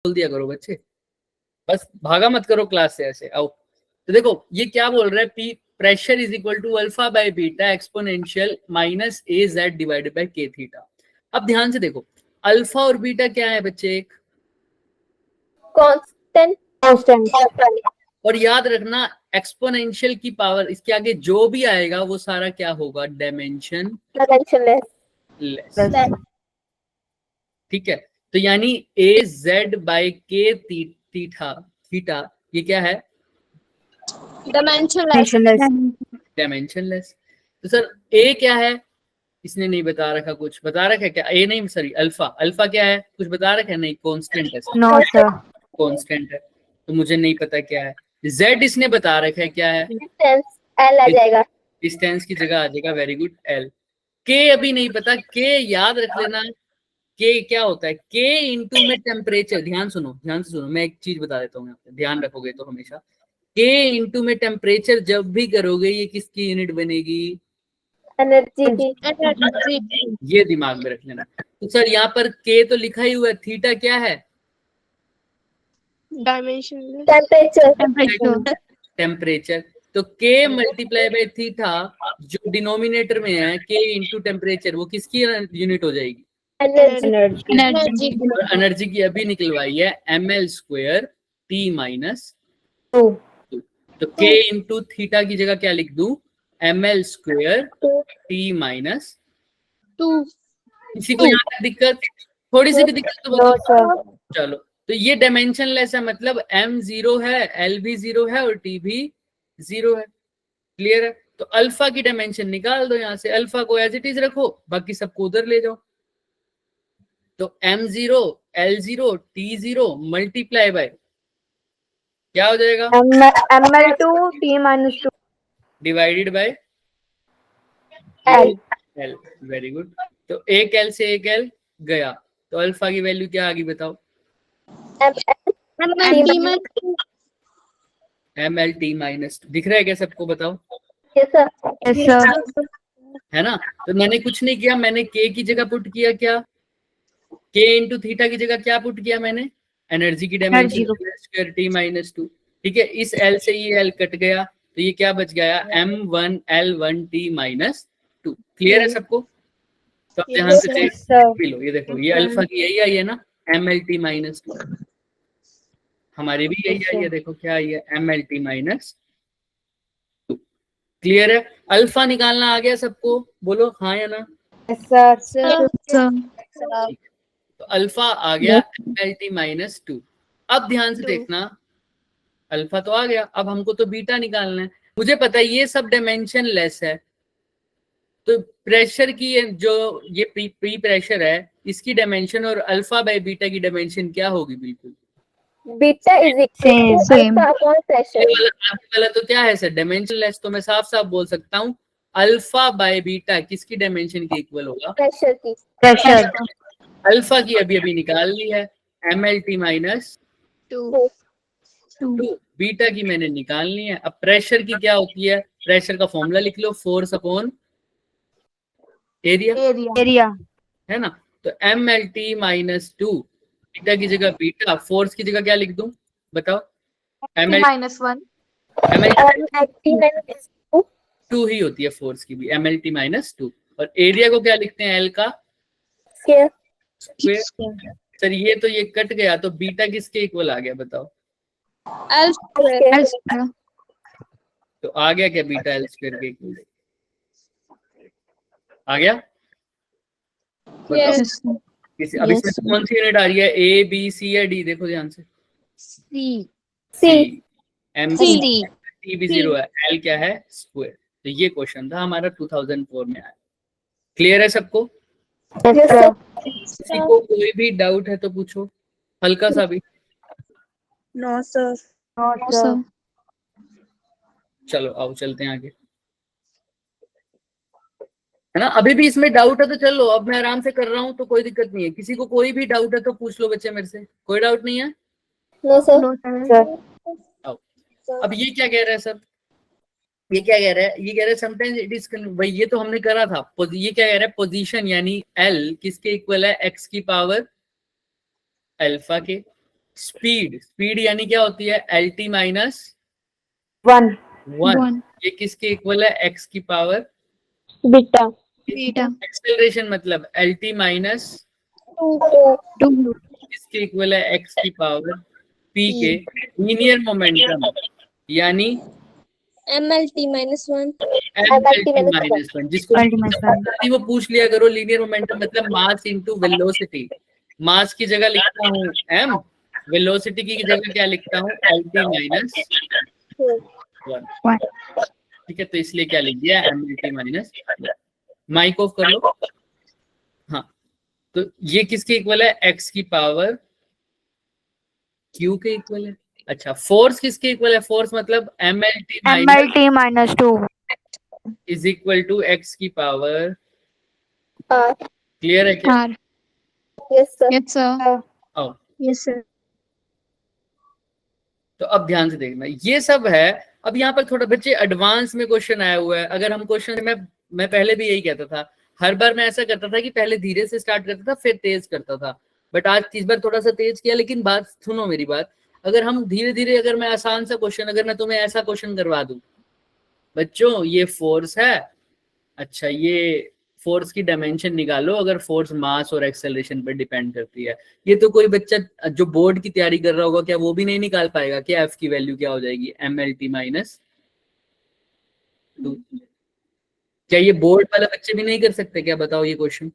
बोल दिया करो बच्चे, बस भागा मत करो क्लास से ऐसे। आओ तो देखो ये क्या बोल रहा है, P pressure is equal to alpha by beta exponential minus A Z divided by K theta. अब ध्यान से देखो अल्फा और बीटा क्या है बच्चे, एक कांस्टेंट और याद रखना एक्सपोनेंशियल की पावर इसके आगे जो भी आएगा वो सारा क्या होगा, डायमेंशन लेस। ठीक है, तो यानी ए Z bye K theta theta ये क्या है, डायमेंशनलेस। तो सर ए क्या है, इसने नहीं बता रखा, कुछ बता रखा है क्या, ए नहीं सॉरी अल्फा, अल्फा क्या है कुछ बता रखा है, नहीं कांस्टेंट है, नो सर कांस्टेंट है, तो मुझे नहीं पता क्या है। जेड इसने बता रखा है क्या है, एल आ जाएगा, डिस्टेंस की जगह आ जाएगा, वेरी गुड एल। के अभी नहीं पता, के याद रख लेना, के क्या होता है, के इंटू में टेम्परेचर, ध्यान से सुनो, मैं एक चीज बता देता हूँ यहाँ पे, ध्यान रखोगे तो हमेशा, के इंटू में टेम्परेचर जब भी करोगे ये किसकी यूनिट बनेगी, एनर्जी की, ये दिमाग में रख लेना। तो सर यहाँ पर के तो लिखा ही हुआ है, थीटा क्या है, टेम्परेचर। तो के मल्टीप्लाई बाय थीटा जो डिनोमिनेटर में है, के इंटू टेम्परेचर, वो किसकी यूनिट हो जाएगी, एनर्जी और एनर्जी की अभी निकलवाई है ml स्क्वायर टी माइनस 2 तो के इंटू थीटा की जगह क्या लिख दूं, ml स्क्वायर टी माइनस 2। किसी को यहाँ तक दिक्कत, थोड़ी सी भी दिक्कत तो बताओ। चलो तो ये डायमेंशन लेस है, मतलब m जीरो है, l भी जीरो है और t भी जीरो है, क्लियर है। तो अल्फा की डायमेंशन निकाल दो यहाँ से, अल्फा को एज इट इज रखो, बाकी सबको उधर ले जाओ। तो m0 l0 t0 multiply by क्या हो जाएगा, ml2 t minus 2 divided by l l, very good. तो एक l से एक l गया, तो अल्फा की वैल्यू क्या आ गई बताओ, ml t माइनस, दिख रहा है क्या सबको, बताओ है ना। तो मैंने कुछ नहीं किया, मैंने k की जगह पुट किया क्या, k इंटू थीटा की जगह क्या पुट किया मैंने, एनर्जी की डायमेंशन स्क्वायर टी माइनस 2। ठीक है, इस l से ये l कट गया, तो ये क्या बच गया, m1 l1 t minus 2। Clear है सबको, तो ध्यान से देख लो, ये देखो ये अल्फा की यही आई है ना, mlt माइनस 2, हमारी भी यही आई है, देखो क्या आई है, mlt माइनस 2। क्लियर है, अल्फा निकालना आ गया सबको, बोलो हाँ या ना। तो अल्फा आ गया mlt माइनस 2। अब ध्यान से देखना, अल्फा तो आ गया, अब हमको तो बीटा निकालना है। मुझे पता है ये सब डायमेंशन लेस है, तो प्रेशर की जो ये प्री प्रेशर है इसकी डायमेंशन और अल्फा बाय बीटा की डायमेंशन क्या होगी, बिल्कुल beta is equal to alpha upon pressure. वाला तो क्या है सर, डायमेंशन लेस, तो मैं साफ साफ बोल सकता हूँ अल्फा बाय बीटा किसकी डायमेंशन के इक्वल होगा, प्रेशर की। अल्फा की अभी अभी निकाल ली है, mlt माइनस 2 बीटा की मैंने निकालनी है। अब प्रेशर की क्या होती है, प्रेशर का फॉर्मूला लिख लो, फोर्स अपॉन एरिया है ना। तो mlt माइनस 2, बीटा की जगह बीटा, फोर्स की जगह क्या लिख दूं बताओ, -1 2 ही होती है फोर्स की भी, mlt माइनस 2, और एरिया को क्या लिखते हैं, l का स्क्वायर। सर ये तो ये कट गया, तो बीटा किसके इक्वल आ गया बताओ, l तो आ गया क्या बीटा एल स्क्वायर के इक्वल, आ गया। yes. किसी अब इसमें कौन सी यूनिट आ रही है, ए बी सी या डी, देखो ध्यान से, सी एम टी भी जीरो है, एल क्या है स्क्वायर। तो ये क्वेश्चन था हमारा 2004 में आया। क्लियर है सबको, किसी को कोई भी डाउट है तो पूछो, हल्का सा भी। नो सर चलो आओ चलते हैं आगे, है ना। अभी भी इसमें डाउट है तो चलो, अब मैं आराम से कर रहा हूँ तो कोई दिक्कत नहीं है, किसी को कोई भी डाउट है तो पूछ लो बच्चे मेरे से, कोई डाउट नहीं है। नो सर आओ, अब ये क्या कह रहा है सर, ये क्या कह रहा है, ये कह रहा है समटाइम्स इट इज, भाई ये तो हमने करा था, ये क्या कह रहा है, पोजीशन यानी एल किसके इक्वल है, एक्स की पावर अल्फा के, स्पीड यानी क्या होती है, LT माइनस 1 1। ये किसके इक्वल है, x की पावर बीटा बीटा एक्सेलरेशन, मतलब LT माइनस 2 इसके इक्वल है x की पावर p के लीनियर मोमेंटम, यानी MLT minus 1. MLT minus 1। जिसको वो पूछ लिया करो, लीनियर मोमेंटम मतलब मास इनटू वेलोसिटी। मास की जगह लिखता हूँ m, वेलोसिटी की जगह क्या लिखता हूँ, LT माइनस 1। ठीक है, तो इसलिए क्या लिख दिया, MLT माइनस। माइक ऑफ कर लो। हाँ, तो ये किसके इक्वल है, x की पावर q के इक्वल है। अच्छा, फोर्स किसके इक्वल है, फोर्स मतलब MLT minus 2 is equal to x की पावर। R. क्लियर है क्या? R Yes sir. yes sir आओ, yes sir तो अब ध्यान से देखना, ये सब है। अब यहाँ पर थोड़ा बच्चे एडवांस में क्वेश्चन आया हुआ है। अगर हम क्वेश्चन मैं पहले भी यही कहता था, हर बार मैं ऐसा करता था कि पहले धीरे से स्टार्ट करता था फिर तेज करता था, बट आज इस बार थोड़ा सा तेज किया। लेकिन बात सुनो मेरी बात, अगर हम धीरे धीरे, अगर मैं आसान सा क्वेश्चन, अगर मैं तुम्हें ऐसा क्वेश्चन करवा दूं, बच्चों ये फोर्स है, अच्छा ये फोर्स की डायमेंशन निकालो अगर फोर्स मास और एक्सेलरेशन पर डिपेंड करती है। ये तो कोई बच्चा जो बोर्ड की तैयारी कर रहा होगा, क्या वो भी नहीं निकाल पाएगा? क्या एफ की वैल्यू क्या हो जाएगी, MLT माइनस 2। क्या ये बोर्ड वाला बच्चे भी नहीं कर सकते क्या, बताओ ये क्वेश्चन?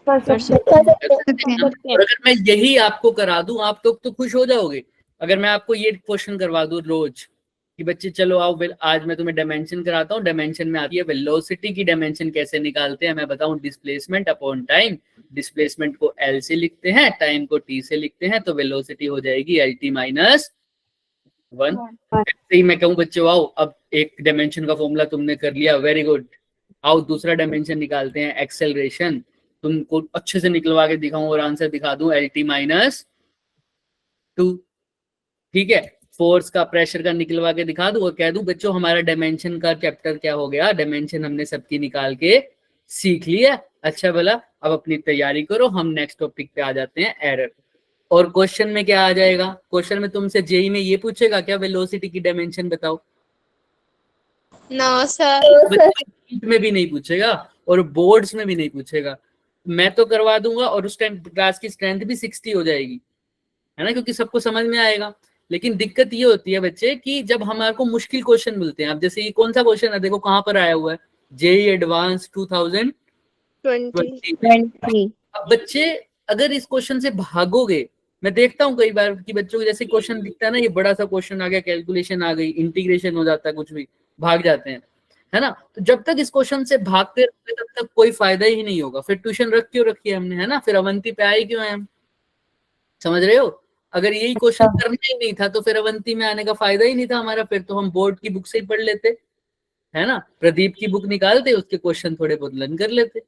कर सकते हैं। और अगर मैं यही आपको करा दूं, आप तो खुश हो जाओगे। अगर मैं आपको ये क्वेश्चन करवा दूं रोज कि बच्चे चलो आओ, आज मैं तुम्हें डायमेंशन कराता हूँ। डायमेंशन में आती है वेलोसिटी की डायमेंशन कैसे निकालते हैं, मैं बताऊं, डिस्प्लेसमेंट अपॉन टाइम। डिस्प्लेसमेंट को L से लिखते हैं, टाइम को T से लिखते हैं, तो वेलोसिटी हो जाएगी LT माइनस 1। ऐसे ही मैं कहूँ बच्चों आओ, अब एक डायमेंशन का फॉर्मूला तुमने कर लिया, वेरी गुड। आओ दूसरा डायमेंशन निकालते हैं, एक्सेलरेशन। तुमको अच्छे से निकलवा के दिखाऊं और आंसर दिखा दूं, LT माइनस 2। ठीक है, फोर्स का, प्रेशर का निकलवा के दिखा दूं और कह दूं बच्चों हमारा डायमेंशन का चैप्टर क्या हो गया, डायमेंशन हमने सबकी निकाल के सीख लिया। अच्छा भला, अब अपनी तैयारी करो, हम नेक्स्ट टॉपिक पे आ जाते हैं, एरर। और क्वेश्चन में क्या आ जाएगा, क्वेश्चन में तुमसे जेई में ये पूछेगा क्या, वेलोसिटी की डायमेंशन बताओ। No sir. में भी नहीं पूछेगा और बोर्ड्स में भी नहीं पूछेगा। मैं तो करवा दूंगा और उस टाइम क्लास की स्ट्रेंथ भी 60 हो जाएगी, है ना, क्योंकि सबको समझ में आएगा। लेकिन दिक्कत ये होती है बच्चे कि जब हमारे को मुश्किल क्वेश्चन मिलते हैं, अब जैसे ये कौन सा क्वेश्चन है, देखो कहाँ पर आया हुआ है, जेई एडवांस 2020। अब बच्चे अगर इस क्वेश्चन से भागोगे, मैं देखता हूँ कई बार कि बच्चों को जैसे क्वेश्चन दिखता है ना, ये बड़ा सा क्वेश्चन आ गया, कैलकुलेशन आ गई, इंटीग्रेशन हो जाता है, कुछ भी भाग जाते हैं, है ना। तो जब तक इस क्वेश्चन से भागते रहते तब तक कोई फायदा ही नहीं होगा। फिर ट्यूशन रख क्यों रखी है हमने, है ना, फिर अवंती पे आए क्यों है हम, समझ रहे हो। अगर यही क्वेश्चन करना ही नहीं था तो फिर अवंती में आने का फायदा ही नहीं था हमारा, फिर तो हम बोर्ड की बुक से ही पढ़ लेते, है ना, प्रदीप की बुक निकालते, उसके क्वेश्चन थोड़े बहुत लर्न कर लेते।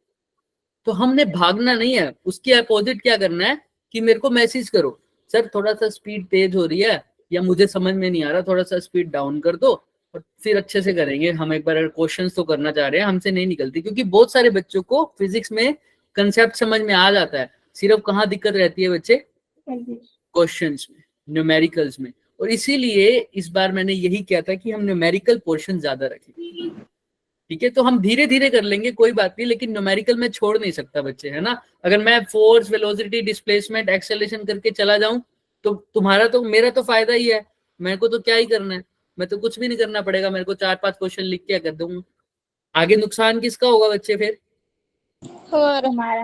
तो हमने भागना नहीं है, उसके अपोजिट क्या करना है कि मेरे को मैसेज करो, सर थोड़ा सा स्पीड तेज हो रही है या मुझे समझ में नहीं आ रहा, थोड़ा सा स्पीड डाउन कर दो, और फिर अच्छे से करेंगे हम। एक बार क्वेश्चन तो करना चाह रहे हैं, हमसे नहीं निकलती, क्योंकि बहुत सारे बच्चों को फिजिक्स में कंसेप्ट समझ में आ जाता है, सिर्फ कहाँ दिक्कत रहती है बच्चे, क्वेश्चंस में, न्यूमेरिकल्स में। और इसीलिए इस बार मैंने यही किया था कि हम न्यूमेरिकल पोर्शन ज्यादा रखें। ठीक है, तो हम धीरे धीरे कर लेंगे, कोई बात नहीं, लेकिन न्यूमेरिकल में छोड़ नहीं सकता बच्चे, है ना। अगर मैं फोर्स, वेलोसिटी, डिस्प्लेसमेंट, एक्सेलरेशन करके चला जाऊं तो तुम्हारा तो, मेरा तो फायदा ही है, मेरे को तो क्या ही करना है, मैं तो कुछ भी नहीं करना पड़ेगा, मेरे को 4-5 क्वेश्चन लिख के कर दूंगा। आगे नुकसान किसका होगा बच्चे, फिर हमारा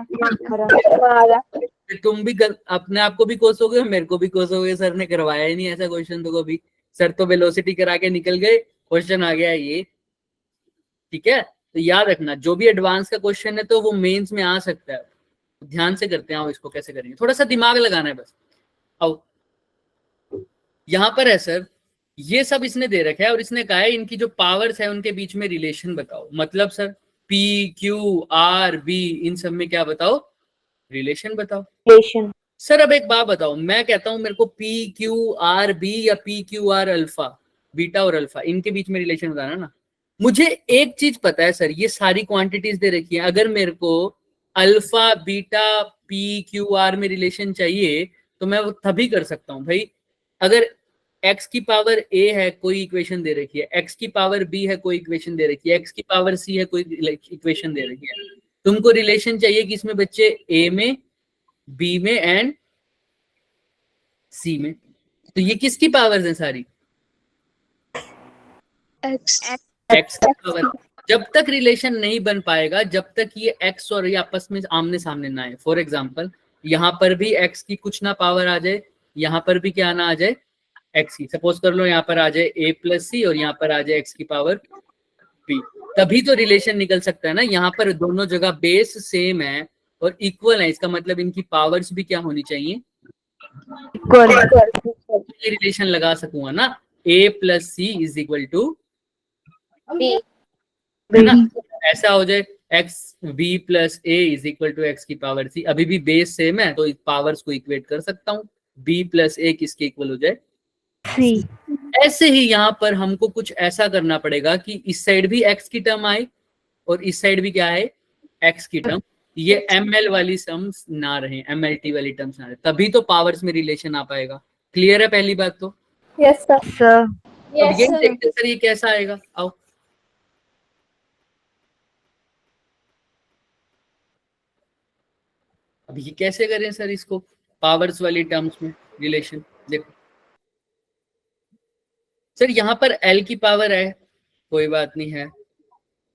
तुम भी अपने आप को भी कोसोगे, मेरे को भी कोसोगे, सर ने करवाया ही नहीं ऐसा क्वेश्चन तो कभी, सर तो वेलोसिटी करा के निकल गए, क्वेश्चन आ गया ये। ठीक है, तो याद रखना, जो भी एडवांस का क्वेश्चन है तो वो मेंस में आ सकता है, ध्यान से करते हैं। इसको कैसे करेंगे, थोड़ा सा दिमाग लगाना है बस। आओ, यहाँ पर है सर, ये सब इसने दे रखा है और इसने कहा है इनकी जो पावर्स है उनके बीच में रिलेशन बताओ। मतलब sir P, Q, R, B, इन सब में क्या बताओ, रिलेशन बताओ। रिलेशन। सर अब एक बात बताओ, मैं कहता हूं मेरे को P, Q, R, B या P, Q, R, alpha, beta और अल्फा, इनके बीच में रिलेशन बताना ना। मुझे एक चीज पता है सर, ये सारी क्वांटिटीज दे रखी है, अगर मेरे को alpha, beta, P, Q, R में रिलेशन चाहिए तो मैं वो तभी कर सकता हूँ भाई, अगर x की पावर a है कोई इक्वेशन दे रखी है, x की पावर b है कोई इक्वेशन दे रखी है, x की पावर c है कोई इक्वेशन दे रखी है, तुमको रिलेशन चाहिए कि इसमें बच्चे a में, b में एंड c में, तो ये किसकी पावर्स हैं सारी? X. x की पावर। जब तक रिलेशन नहीं बन पाएगा, जब तक ये x और ये आपस में आमने सामने ना आए, फॉर एग्जाम्पल यहाँ पर भी x की कुछ ना पावर आ जाए, यहाँ पर भी क्या ना आ जाए, x की, सपोज कर लो यहाँ पर आ जाए a प्लस सी और यहाँ पर आ जाए x की पावर b, तभी तो रिलेशन निकल सकता है ना। यहाँ पर दोनों जगह बेस सेम है और इक्वल है, इसका मतलब इनकी पावर्स भी क्या होनी चाहिए, Equal. रिलेशन लगा सकूंगा ना, a plus C is equal to B. है ना, ऐसा हो जाए x b plus a is equal to x की पावर c, अभी भी बेस सेम है तो इस पावर्स को इक्वेट कर सकता हूँ, b प्लस a किसके इक्वल हो जाए, C. ऐसे ही यहाँ पर हमको कुछ ऐसा करना पड़ेगा कि इस साइड भी x की टर्म आए और इस साइड भी क्या है, x की टर्म, ये ml वाली टर्म्स ना रहे, mlt वाली टर्म्स ना रहे, तभी तो पावर्स में रिलेशन आ पाएगा। क्लियर है पहली बात तो? Yes, sir. Sir. अब Yes, ये sir. देखते सर ये कैसा आएगा, आओ अब ये कैसे करें सर इसको पावर्स वाली टर्म्स में रिलेशन। देखो सर यहाँ पर L की पावर है, कोई बात नहीं है,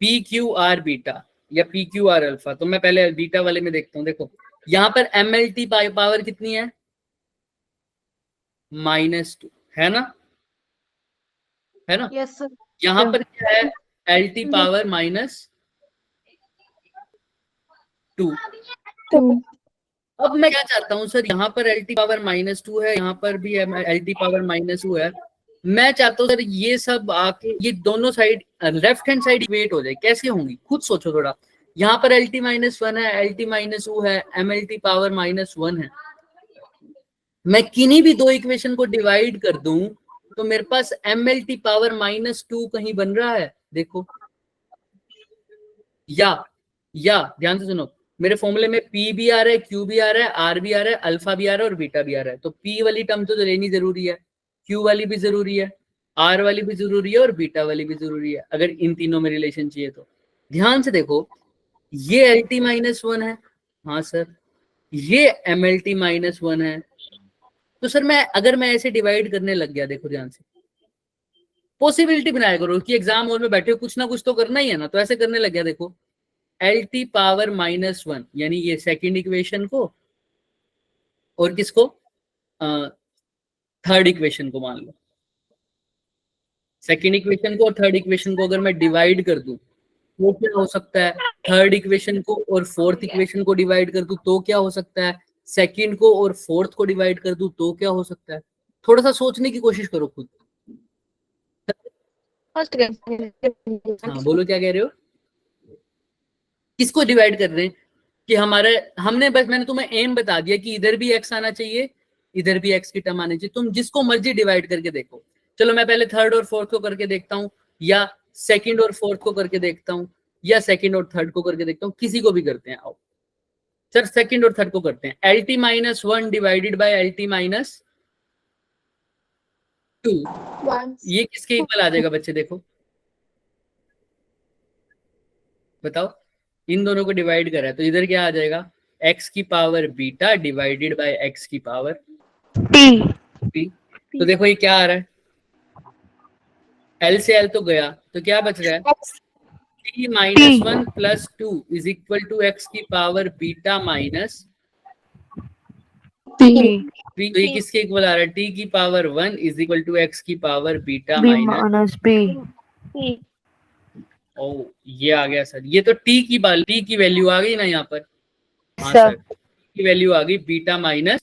पी क्यू आर बीटा या पी क्यू आर अल्फा, तो मैं पहले बीटा वाले में देखता हूँ। देखो यहाँ पर MLT पावर कितनी है, -2 है ना, है ना, Yes, sir. यहाँ पर क्या है, LT पावर -2। 2. अब मैं क्या चाहता हूँ सर, यहाँ पर LT पावर -2 है, यहाँ पर भी LT पावर -2 है, मैं चाहता हूँ सर ये सब आके ये दोनों side left hand side equate हो जाए, कैसे होंगी खुद सोचो थोड़ा। यहाँ पर LT -1 है, LT -2 है, MLT पावर -1 है, मैं किन्हीं भी दो इक्वेशन को डिवाइड कर दूं तो मेरे पास MLT पावर -2 कहीं बन रहा है, देखो, या ध्यान से सुनो, मेरे फॉर्मूले में P भी आ रहा है, Q भी आ रहा है, R भी आ रहा है, अल्फा भी आ रहा है और बीटा भी आ रहा है, तो P वाली टर्म तो लेनी जरूरी है, Q वाली भी जरूरी है, R वाली भी जरूरी है और बीटा वाली भी जरूरी है, अगर इन तीनों में रिलेशन चाहिए तो। ध्यान से देखो, ये LT -1 है, हाँ सर, ये MLT -1 है, तो सर अगर मैं ऐसे डिवाइड करने लग गया, देखो ध्यान से, पॉसिबिलिटी बनाया करो कि एग्जाम हॉल में बैठे हो, कुछ ना कुछ तो करना ही है ना, तो ऐसे करने लग गया, देखो LT पावर -1 यानी ये सेकंड इक्वेशन को और किसको, थर्ड इक्वेशन को मान लो, सेकंड इक्वेशन को और थर्ड इक्वेशन को अगर मैं डिवाइड कर दूं तो क्या हो सकता है, थर्ड इक्वेशन को और फोर्थ इक्वेशन को डिवाइड कर दूं तो क्या हो सकता है, सेकंड को और फोर्थ को डिवाइड कर दूं तो क्या हो सकता है, थोड़ा सा सोचने की कोशिश करो खुद। हाँ बोलो क्या कह रहे हो, किसको डिवाइड कर रहे हैं कि मैंने तुम्हें एम बता दिया कि इधर भी x आना चाहिए, इधर भी x की टर्म आनी चाहिए, तुम जिसको मर्जी डिवाइड करके देखो। चलो मैं पहले थर्ड और फोर्थ को करके देखता हूँ, या सेकंड और फोर्थ को करके देखता हूँ, या सेकंड और थर्ड को करके देखता हूँ, किसी को भी करते हैं। आओ सर सेकंड और थर्ड को करते हैं, LT -1 डिवाइडेड बाय LT -2, ये किसके इक्वल आ जाएगा बच्चे, देखो बताओ, इन दोनों को डिवाइड करा है तो इधर क्या आ जाएगा, x की power beta divided by x की पावर p। तो देखो ये क्या आ रहा है, L से L तो गया, तो क्या बच रहा है, t -1 plus 2 is equal to x की पावर बीटा माइनस p। तो ये किसके इक्वल आ रहा है, t की power 1 is equal to x की पावर बीटा माइनस p। ओ ये आ गया सर, ये तो t की वैल्यू आ गई ना यहाँ पर, हाँ सर। सर की वैल्यू आ गई बीटा माइनस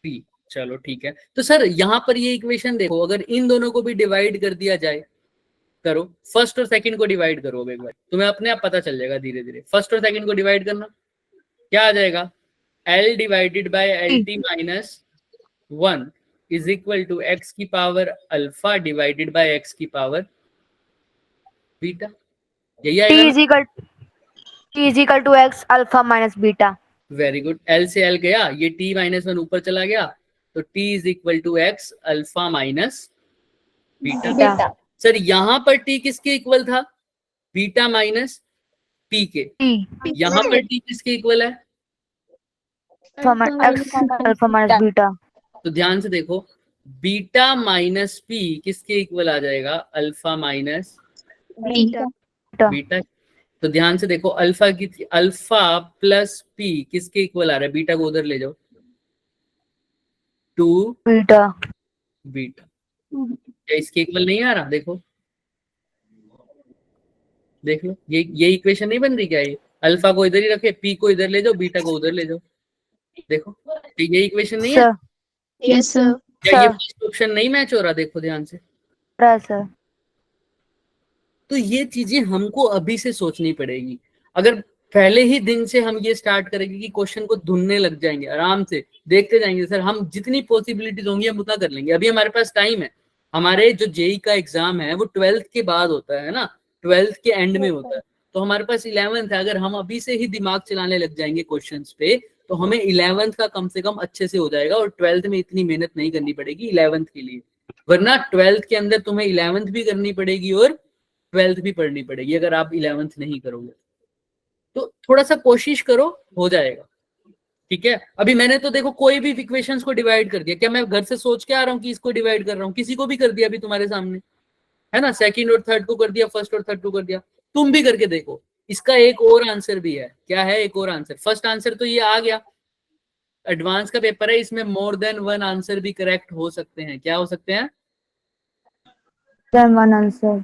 p। चलो ठीक है, तो सर यहाँ पर ये इक्वेशन देखो, अगर इन दोनों को भी डिवाइड कर दिया जाए, करो फर्स्ट और सेकंड को डिवाइड करो, अब एक बार तुम्हें अपने आप पता चल जाएगा धीरे धीरे, फर्स्ट और सेकंड को डिवाइड करना, क्या आ जाएगा, L divided by LT -1 is equal to x की power alpha divided by x की पावर बीटा, यही आएगा t is equal to x alpha minus beta। Very good, L से एल गया, ये t माइनस 1 ऊपर चला गया, तो t is equal to X alpha minus beta. Beta. Sir यहाँ पर t किसके इक्वल था? बीटा माइनस p के। यहाँ पर t किसके इक्वल है? Alpha minus beta. तो ध्यान से देखो, बीटा माइनस p किसके इक्वल आ जाएगा? Alpha minus Beta. बीटा। तो ध्यान से देखो, अल्फा प्लस p किसके इक्वल आ रहा है? बीटा को उधर ले जाओ, 2 बीटा। बीटा। क्या इसके इक्वल नहीं आ रहा? देखो देख लो, ये इक्वेशन नहीं बन रही क्या? ये अल्फा को इधर ही रखे, p को इधर ले जाओ, बीटा को उधर ले जाओ, देखो तो ये इक्वेशन नहीं है? सर। Yes, sir. क्या ये सर। फर्स्ट ऑप्शन नहीं मैच हो रहा? देखो ध्यान से। सर। तो ये चीजें हमको अभी से सोचनी पड़ेगी। अगर पहले ही दिन से हम ये स्टार्ट करेंगे कि क्वेश्चन को ढूंढने लग जाएंगे, आराम से देखते जाएंगे, सर हम जितनी पॉसिबिलिटीज होंगी हम उतना कर लेंगे। अभी हमारे पास टाइम है, हमारे जो जेई का एग्जाम है वो 12th के बाद होता है ना, 12th के एंड में होता है, तो हमारे पास 11th है। अगर हम अभी से ही दिमाग चलाने लग जाएंगे क्वेश्चंस पे, तो हमें 11th का कम से कम अच्छे से हो जाएगा, और 12th में इतनी मेहनत नहीं करनी पड़ेगी 11th के लिए। वरना 12th के अंदर तुम्हें 11th भी करनी पड़ेगी और 12th भी पढ़नी पड़ेगी अगर आप 11th नहीं करोगे। तो थोड़ा सा कोशिश करो, हो जाएगा, ठीक है। अभी मैंने तो देखो कोई भी इक्वेशंस को डिवाइड कर दिया, क्या मैं घर से सोच के आ रहा हूँ कि इसको डिवाइड कर रहा हूँ? किसी को भी कर दिया अभी तुम्हारे सामने, है ना। सेकंड और थर्ड को कर दिया, फर्स्ट और थर्ड को कर दिया। तुम भी करके देखो। इसका एक और आंसर भी है। क्या है एक और आंसर? फर्स्ट आंसर तो ये आ गया, एडवांस का पेपर है, इसमें मोर देन वन आंसर भी करेक्ट हो सकते हैं। क्या हो सकते हैं? One answer.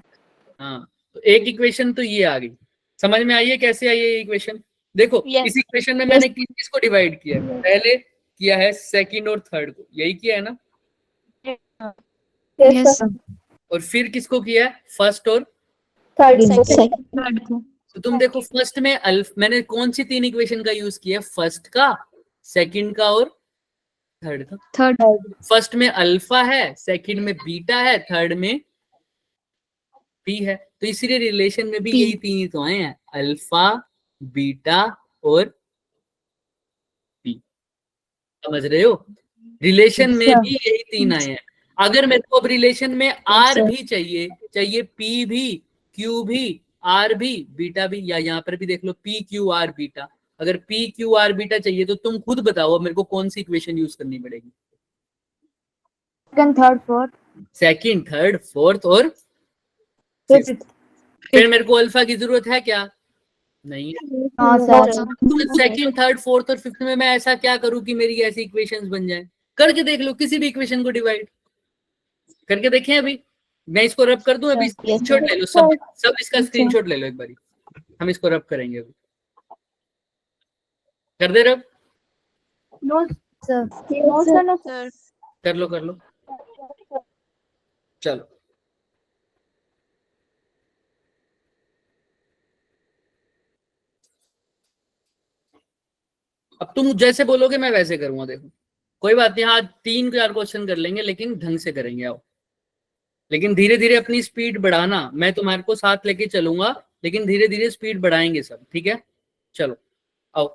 हाँ, तो एक इक्वेशन तो ये आ गई। समझ में आई है कैसे आई है ये इक्वेशन? देखो Yes. इस इक्वेशन में मैंने किसको डिवाइड किया है? पहले किया है सेकंड और थर्ड को, यही किया है ना। Yes, sir. और फिर किसको किया है? फर्स्ट और Third. Second. तो तुम देखो फर्स्ट में मैंने कौन सी 3 इक्वेशन का यूज किया? फर्स्ट का, सेकंड का और थर्ड का। Third. फर्स्ट में अल्फा है, सेकंड में बीटा है, थर्ड में पी है। तो इसीलिए रिलेशन में भी यही 3 ही तो आए हैं, अल्फा, बीटा और पी। समझ रहे हो? रिलेशन में भी यही 3 आए हैं। अगर मेरे को अब रिलेशन में आर भी चाहिए, चाहिए पी भी, क्यू भी, आर भी, बीटा भी, या यहाँ पर भी देख लो पी क्यू आर बीटा। अगर पी क्यू आर बीटा चाहिए तो तुम खुद बताओ मेरे को कौन सी इक्वेशन यूज करनी पड़ेगी? Second, third, fourth. Second, third, fourth और फिफ्थ। फिर मेरे को अल्फा की जरूरत है क्या? नहीं है। तो सेकंड, थर्ड, फोर्थ और फिफ्थ में मैं ऐसा क्या करूं कि मेरी ऐसी इक्वेशंस बन जाएं? करके देख लो, किसी भी इक्वेशन को डिवाइड करके देखें। अभी मैं इसको रब कर दूं, अभी स्क्रीनशॉट ले लो, सब इसका स्क्रीनशॉट ले लो एक बारी। हम इसको रब करेंगे अभी। कर दे रब? No sir. Sir. कर लो कर लो, चलो। अब तुम जैसे बोलोगे मैं वैसे करूंगा। देखो कोई बात नहीं, हाँ 3-4 क्वेश्चन कर लेंगे लेकिन ढंग से करेंगे। आओ, लेकिन धीरे धीरे अपनी स्पीड बढ़ाना, मैं तुम्हारे को साथ लेके चलूंगा, लेकिन धीरे धीरे स्पीड बढ़ाएंगे सब, ठीक है। चलो आओ।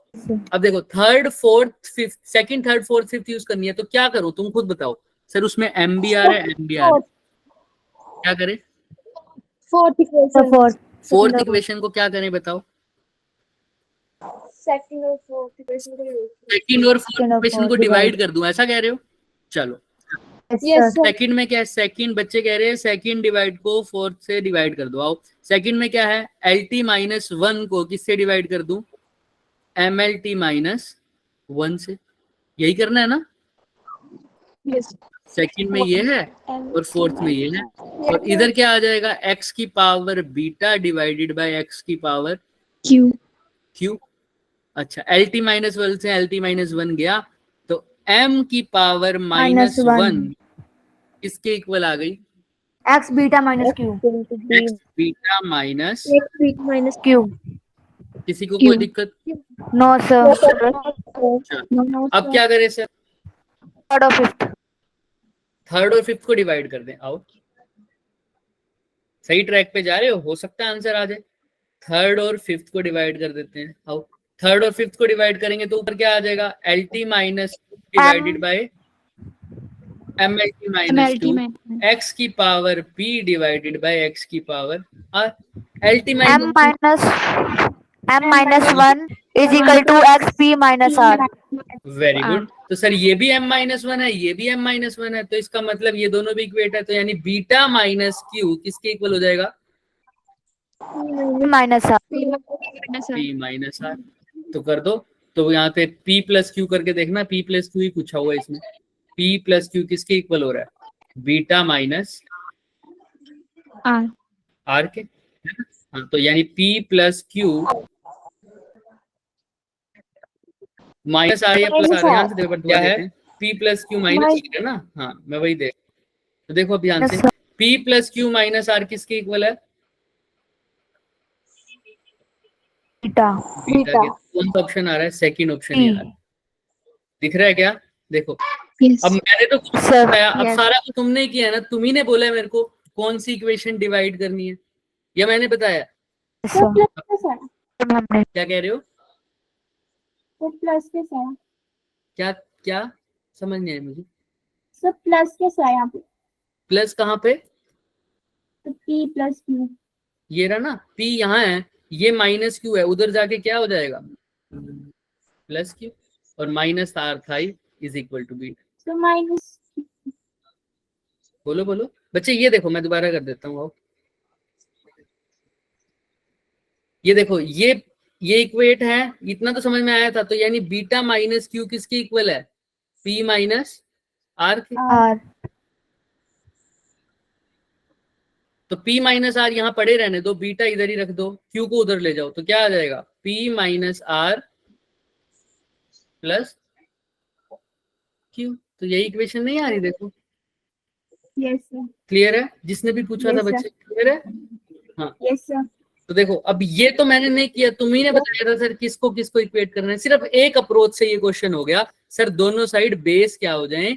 अब देखो third, fourth, fifth, second, third, fourth, fifth use करनी है, तो क्या करूं तुम खुद बताओ। सर उसमें एम बी आर है, एम बी आर, क्या करें? Fourth equation. फोर्थ इक्वेशन को क्या करें बताओ? Second or fourth equation. Second और फोर्थ इक्वेशन को डिवाइड कर दूं, ऐसा कह रहे हो? चलो Yes, sir. सेकंड में क्या है? सेकंड बच्चे कह रहे हैं सेकंड डिवाइड को फोर्थ से डिवाइड कर दो। आओ, सेकंड में क्या है? एल टी माइनस 1 को किससे डिवाइड कर दूं? एम एल टी माइनस 1 से। यही करना है ना? Yes. सेकंड में ये है और फोर्थ में ये है, और इधर क्या आ जाएगा? एक्स की power beta divided by x की पावर Q. क्यू। अच्छा, एल टी माइनस 1 से एल टी माइनस 1 गया, तो एम की पावर माइनस 1 किसके इक्वल आ गई? X beta minus Q. X beta minus Minus Q. किसी को कोई दिक्कत? No sir. अब क्या करें सर? थर्ड और फिफ्थ। थर्ड और फिफ्थ को डिवाइड कर दें। आओ, सही ट्रैक पे जा रहे हो सकता है आंसर आ जाए। थर्ड और फिफ्थ को डिवाइड कर देते हैं। आओ, थर्ड और फिफ्थ को डिवाइड करेंगे तो ऊपर क्या आ जाएगा, LT minus divided by MLT minus 2 x की power p divided by x की power r। LT m minus 1 is equal to xp minus r। Very good. तो सर ये भी m माइनस 1 है, ये भी m माइनस 1 है, तो इसका मतलब ये दोनों भी इक्वेट है, तो यानी बीटा माइनस क्यू किसके इक्वल हो जाएगा, minus r। p minus r। तो कर दो, तो यहाँ पे p प्लस क्यू करके देखना, p प्लस क्यू ही पूछा हुआ है इसमें, p प्लस क्यू किसके इक्वल हो रहा है, बीटा माइनस r के, है ना? हाँ, तो यानी p plus Q minus R या प्लस आर, ध्यान से देखो क्या है, p प्लस क्यू माइनस है ना, हाँ मैं वही देख, तो देखो अब ध्यान से, p plus Q minus R किसके इक्वल है, बीटा। बीटा के। कौन सा ऑप्शन आ रहा है, सेकंड ऑप्शन ही आ रहा है, दिख रहा है क्या, देखो अब मैंने तो कुछ बताया, अब सारा कुछ तुमने किया ना, तुम्ही ने बोला मेरे को कौन सी इक्वेशन डिवाइड करनी है, या मैंने बताया, क्या कह रहे हो, प्लस के साथ क्या क्या समझ नहीं आया मुझे, सब प्लस के साथ यहाँ पे प्लस कहाँ पे, तो p प्लस q ये रहा ना, p यहाँ है, ये माइनस क्यू है, उधर जाके क्या हो जाएगा, प्लस क्यू, और माइनस आर था इज इक्वल टू बीटा। तो माइनस बोलो बोलो बच्चे, ये देखो मैं दोबारा कर देता हूँ, ये देखो ये इक्वेट है, इतना तो समझ में आया था, तो यानी बीटा माइनस क्यू किसके इक्वल है, p माइनस आर के, r। तो p माइनस आर यहाँ पड़े रहने दो, बीटा इधर ही रख दो, q को उधर ले जाओ, तो क्या आ जाएगा, p minus R plus q। तो यही इक्वेशन नहीं आ रही, देखो यस सर, क्लियर है, जिसने भी पूछा था Yes, बच्चे, क्लियर है, हाँ। यस सर, तो देखो अब ये तो मैंने नहीं किया, तुम्ही ने बताया था सर किसको किसको इक्वेट करना है, सिर्फ एक अप्रोच से ये क्वेश्चन हो गया, सर दोनों साइड बेस क्या हो जाए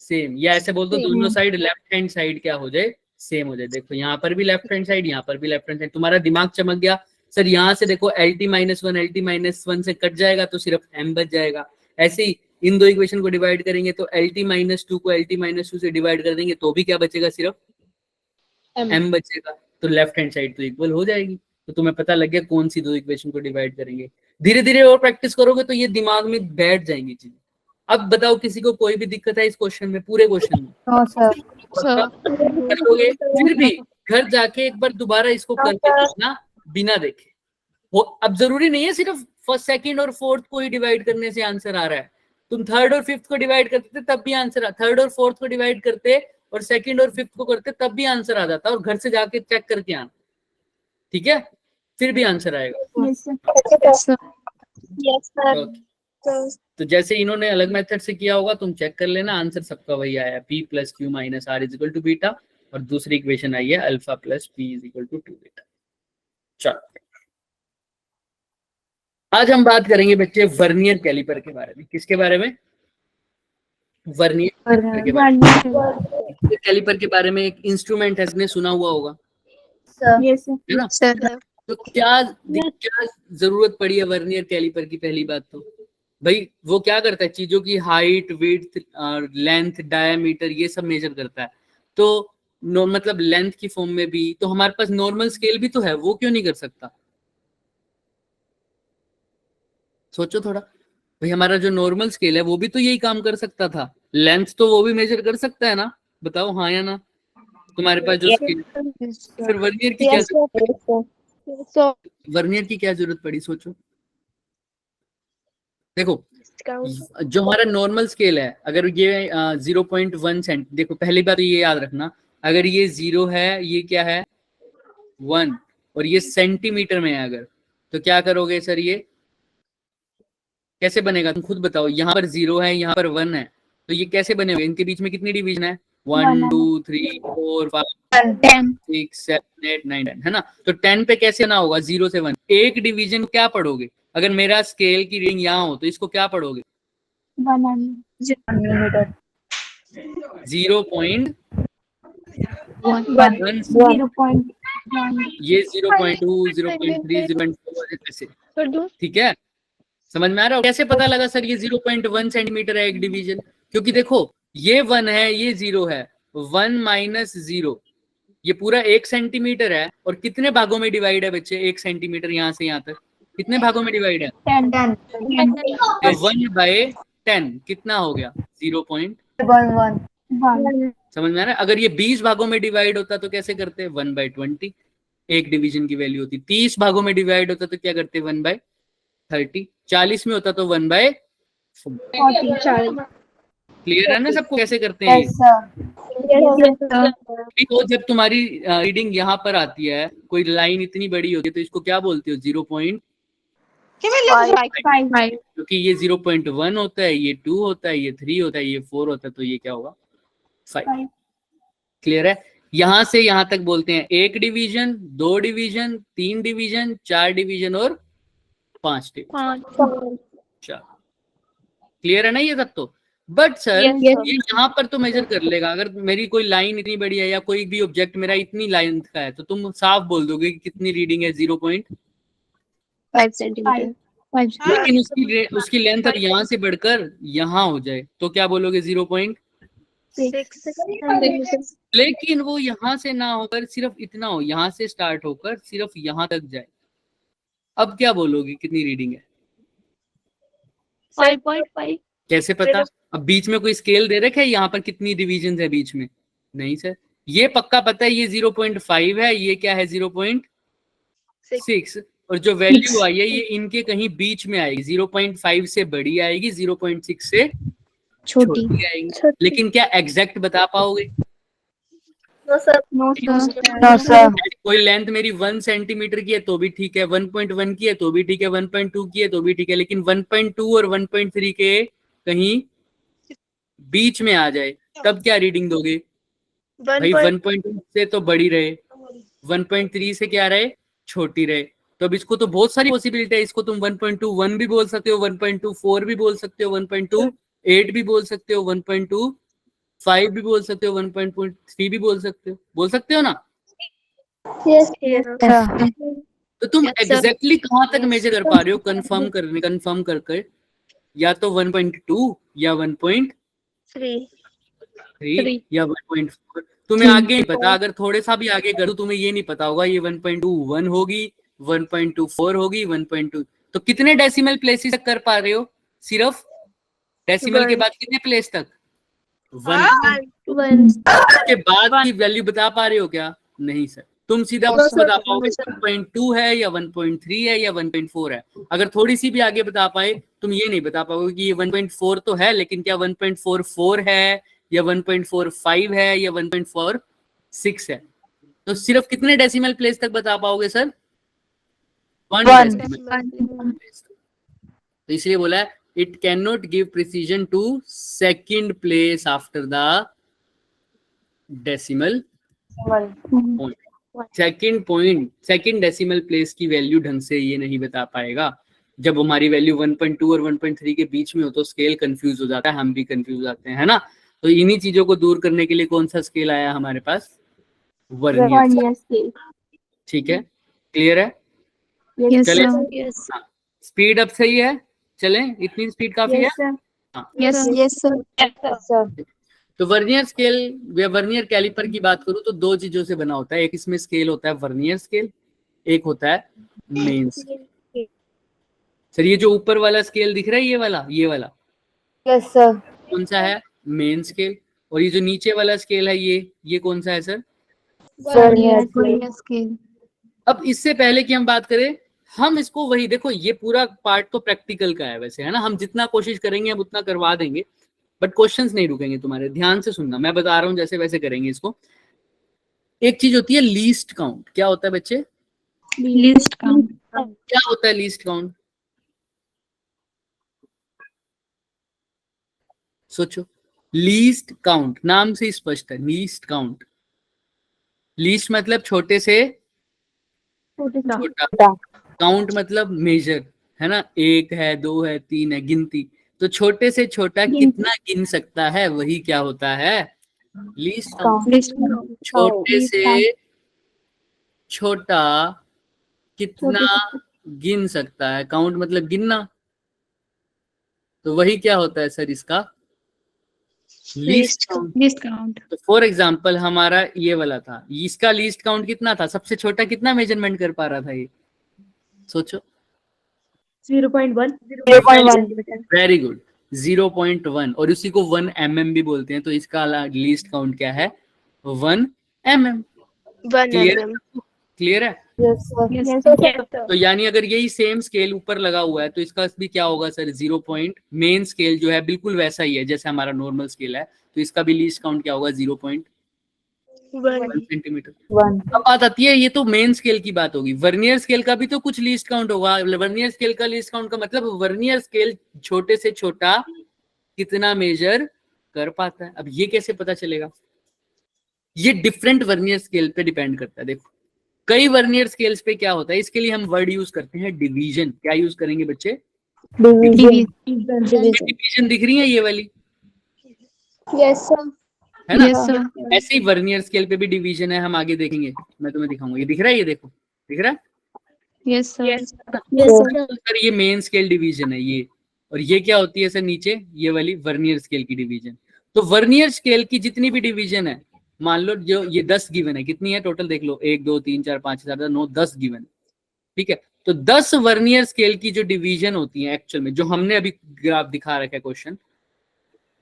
सेम, या ऐसे बोल दो दोनों साइड लेफ्ट हैंड साइड क्या हो जाए सेम हो जाए। देखो यहाँ पर भी लेफ्ट हैंड साइड, यहाँ पर भी लेफ्ट हैंड साइड, तुम्हारा दिमाग चमक गया, सर यहाँ से देखो LT माइनस 1 LT माइनस 1 से कट जाएगा तो सिर्फ m बच जाएगा, ऐसे ही इन दो इक्वेशन को डिवाइड करेंगे तो LT माइनस 2 को LT माइनस 2 से डिवाइड कर देंगे तो भी क्या बचेगा, सिर्फ m बचेगा, तो लेफ्ट हैंड साइड तो इक्वल हो जाएगी। तो तुम्हें पता लग गया कौन सी दो इक्वेशन को डिवाइड करेंगे, धीरे धीरे और प्रैक्टिस करोगे तो ये दिमाग में बैठ जाएंगी चीजें। अब बताओ किसी को कोई भी दिक्कत है इस क्वेश्चन में, पूरे क्वेश्चन में, नो सर। करोगे फिर भी घर जाके एक बार दोबारा इसको करके देखना बिना देखे, अब जरूरी नहीं है सिर्फ फर्स्ट सेकंड और फोर्थ को ही डिवाइड करने से आंसर आ रहा है, तुम थर्ड और फिफ्थ को डिवाइड करते तब भी आंसर, थर्ड और फोर्थ को डिवाइड करते और सेकंड और फिफ्थ को करते तब भी आंसर आ जाता, और घर से जाके चेक करके आना, ठीक है, फिर भी आंसर आएगा। यस सर, तो जैसे इन्होंने अलग मेथड से किया होगा तुम चेक कर लेना, आंसर सबका वही आया, p plus Q minus R is equal to beta, और दूसरी इक्वेशन आई है alpha plus P is equal to 2 beta. चलो आज हम बात करेंगे बच्चे वर्नियर कैलिपर के बारे में, किसके बारे में, वर्नियर के बारे में। कैलिपर के बारे में एक इंस्ट्रूमेंट है, इसने सुना हुआ होगा, यस है ना, तो क्या जरूरत पड़ी है वर्नियर कैलिपर की, पहली बात तो भाई वो क्या करता है, चीजों की हाइट विड्थ लेंथ डायमीटर ये सब मेजर करता है, तो मतलब लेंथ की फॉर्म में भी, तो हमारे पास नॉर्मल स्केल भी तो है, वो क्यों नहीं कर सकता, सोचो थोड़ा भाई, हमारा जो नॉर्मल स्केल है वो भी तो यही काम कर सकता था, लेंथ तो वो भी मेजर कर सकता है ना, बताओ हाँ या ना, तुम्हारे पास जो स्केल, फिर वर्नियर की क्या वर्नियर की क्या जरूरत पड़ी, सोचो। देखो जो हमारा नॉर्मल स्केल है, अगर ये 0.1 सेंट, देखो पहली बात तो ये याद रखना, अगर ये 0 है, ये क्या है 1, और ये सेंटीमीटर में है अगर, तो क्या करोगे सर, ये कैसे बनेगा तुम खुद बताओ, यहाँ पर 0 है, यहाँ पर 1 है, तो ये कैसे बनेगा, इनके बीच में कितनी डिवीजन है, 1 2 3 4 5 6 7 8 9 10, है ना, तो 10 पे कैसे ना होगा, 0 से 1, एक डिवीजन क्या पढ़ोगे, अगर मेरा स्केल की रीडिंग यहाँ हो तो इसको क्या पढ़ोगे, 0.1, ये 0.2 0.3 0.4 ऐसे, कर दूं? ठीक है, समझ में आ रहा है? कैसे पता लगा सर ये 0.1 सेंटीमीटर है एक डिवीजन? क्योंकि देखो ये 1 है, ये 0 है, 1 माइनस 0, ये पूरा 1 सेंटीमीटर है। और कितने भागों में डिवाइड है बच्चे 1 सेंटीमीटर? यहाँ से यहाँ तक कितने भागों में डिवाइड है? 10 1/10 कितना हो गया? 0.1। समझ में आ रहा है? अगर ये 20 भागों में डिवाइड होता तो कैसे करते? 1/20 एक डिवीजन की वैल्यू होती। 30 भागों में डिवाइड होता तो क्या करते? 1/30। 40 में होता तो 1/40। क्लियर है ना सबको कैसे करते हैं? तो जब तुम्हारी रीडिंग यहाँ पर आती है, कोई लाइन इतनी बड़ी होती है तो इसको क्या बोलते हो? 0.5। क्योंकि ये 0.1 होता है, ये 2 होता है, ये 3 होता है, ये 4 होता है, तो ये क्या होगा? 5। क्लियर है? यहां से यहां तक बोलते हैं 1 डिवीजन, 2 डिवीजन, 3 डिवीजन, 4 डिवीजन और 5 डिवीजन। क्लियर है ना ये तक? तो बट सर ये यहाँ पर तो मेजर कर लेगा। अगर मेरी कोई लाइन इतनी बड़ी है या कोई भी ऑब्जेक्ट मेरा इतनी लाइन का है तो तुम साफ बोल दोगे कि कितनी रीडिंग है? 0.5 सेंटीमीटर। लेकिन उसकी लेंथ अगर यहाँ से बढ़कर यहाँ हो जाए तो क्या बोलोगे? 0.6। लेकिन वो यहाँ से ना होकर सिर्फ इतना हो, यहाँ से स्टार्ट होकर सिर्फ यहाँ तक जाए, अब क्या बोलोगे कितनी रीडिंग है? 5.5। कैसे पता? अब बीच में कोई स्केल दे रखे है यहाँ पर कितनी डिवीजन है बीच में? नहीं सर, ये पक्का पता है ये 0.5 है, ये क्या है? 0.6। और जो वैल्यू आई है ये इनके कहीं बीच में आएगी, 0.5 से बड़ी आएगी, 0.6 से छोटी आएगी। लेकिन क्या एग्जैक्ट बता पाओगे? No sir. कोई लेंथ मेरी 1 सेंटीमीटर की है तो भी ठीक है, 1.1 की है तो भी ठीक है, 1.2 की है तो भी ठीक है, लेकिन 1.2 और 1.3 के कहीं बीच में आ जाए तब क्या रीडिंग दोगे? भाई 1.2 से तो बड़ी रहे, 1.3 से क्या रहे? छोटी रहे। तो अब इसको तो बहुत सारी पॉसिबिलिटी है, इसको तुम 1.21 भी बोल सकते हो, 1.24 भी बोल सकते हो, 1.28 भी बोल सकते हो, 1.25 भी बोल सकते हो, 1.3 भी बोल सकते हो ना? तो तुम एग्जैक्टली कहां तक मेजर कर पा रहे हो? कंफर्म करके या तो 1.2 या 1.3 या 1.4। तुम्हें आगे नहीं पता। अगर थोड़े सा भी आगे करूँ तुम्हें ये नहीं पता होगा ये 1.21 होगी, 1.24 होगी, 1.2। तो कितने डेसिमल प्लेसेस तक कर पा रहे हो? सिर्फ डेसिमल के बाद कितने प्लेस तक? 1 के बाद की वैल्यू बता पा रहे हो क्या? नहीं सर, तुम सीधा बता पाओगे 1.2 है या 1.3 है या 1.4 है। अगर थोड़ी सी भी आगे बता पाए तुम ये नहीं बता पाओगे कि ये 1.4 तो है, लेकिन क्या 1.44 है या 1.45 है या 1.46 है। तो सिर्फ कितने डेसिमल प्लेस तक बता पाओगे सर? 1 डेसिमल। तो इसलिए बोला है it cannot give precision to second place after the decimal point। Second decimal place की वैल्यू ढंग से ये नहीं बता पाएगा। जब हमारी वैल्यू 1.2 और 1.3 के बीच में हो तो स्केल कंफ्यूज हो जाता है, हम भी कंफ्यूज हो जाते हैं, है ना? तो इन्हीं चीजों को दूर करने के लिए कौन सा स्केल आया हमारे पास? Vernier scale. ठीक है, क्लियर है? चले, स्पीड अब सही है? चले, इतनी स्पीड काफी है? Yes sir. तो वर्नियर स्केल या वर्नियर कैलिपर की बात करूं तो 2 चीजों से बना होता है। एक इसमें स्केल होता है वर्नियर स्केल, एक होता है मेन स्केल। सर ये जो ऊपर वाला स्केल दिख रहा है ये वाला यस सर। कौन सा है? Main scale. और ये जो नीचे वाला स्केल है ये कौन सा है सर? Vernier scale. अब इससे पहले कि हम बात करें, हम इसको वही देखो, ये पूरा पार्ट तो प्रैक्टिकल का है वैसे, है ना? हम जितना कोशिश करेंगे हम उतना करवा देंगे, बट क्वेश्चंस नहीं रुकेंगे तुम्हारे। ध्यान से सुनना, मैं बता रहा हूं जैसे वैसे करेंगे इसको। एक चीज होती है लीस्ट काउंट। क्या होता है बच्चे? Least count. क्या होता है लीस्ट काउंट? सोचो। लीस्ट काउंट नाम से स्पष्ट है, लीस्ट काउंट। लीस्ट मतलब छोटे से छोटा, काउंट मतलब मेजर, है ना? 1 है, 2 है, 3 है, गिनती। तो छोटे से छोटा कितना गिन सकता है वही क्या होता है? Least count. छोटे से छोटा कितना गिन सकता है। काउंट मतलब गिनना, तो वही क्या होता है सर इसका लीस्ट काउंट। Least count. तो फॉर एग्जाम्पल हमारा ये वाला था, इसका लीस्ट काउंट कितना था, सबसे छोटा कितना मेजरमेंट कर पा रहा था ये, सोचो। 0.1. वेरी गुड, 0.1, और उसी को 1 mm भी बोलते हैं, तो इसका लीस्ट काउंट क्या है, 1 mm। 1 clear mm. क्लियर है। Yes, sir. Yes, sir. तो यानी अगर यही सेम स्केल ऊपर लगा हुआ है तो इसका भी क्या होगा सर, 0 पॉइंट, मेन स्केल जो है बिल्कुल वैसा ही है जैसे हमारा नॉर्मल स्केल है, तो इसका भी लीस्ट काउंट क्या होगा, 0.1 सेंटीमीटर। 1. अब बात आती है, ये तो मेन स्केल की बात होगी, वर्नियर स्केल का भी तो कुछ लीस्ट काउंट होगा। वर्नियर स्केल का लीस्ट काउंट का मतलब वर्नियर स्केल छोटे से छोटा कितना मेजर कर पाता है। अब ये कैसे पता चलेगा, ये डिफरेंट वर्नियर स्केल पे डिपेंड करता है। देखो कई वर्नियर स्केल्स पे क्या होता है, इसके लिए हम वर्ड यूज करते हैं डिवीजन। क्या यूज करेंगे बच्चे, Division. डिवीजन दिख रही है ये वाली, Yes, sir. है ना। Yes, sir. ऐसे ही वर्नियर स्केल पे भी डिवीजन है, हम आगे देखेंगे, मैं तुम्हें दिखाऊंगा। ये दिख रहा है, ये देखो दिख रहा है। Yes, sir. Yes, sir. Sir ये मेन स्केल डिवीजन है ये, और ये क्या होती है सर नीचे, ये वाली वर्नियर स्केल की डिवीजन। तो वर्नियर स्केल की जितनी भी डिवीजन है, मान लो जो ये 10 गिवन है, कितनी है टोटल देख लो, 1 2 3 4 5 6 7 8 9 10 गिवन, ठीक है। तो 10 वर्नियर स्केल की जो डिवीजन होती है एक्चुअल में, जो हमने अभी ग्राफ दिखा रखा है क्वेश्चन,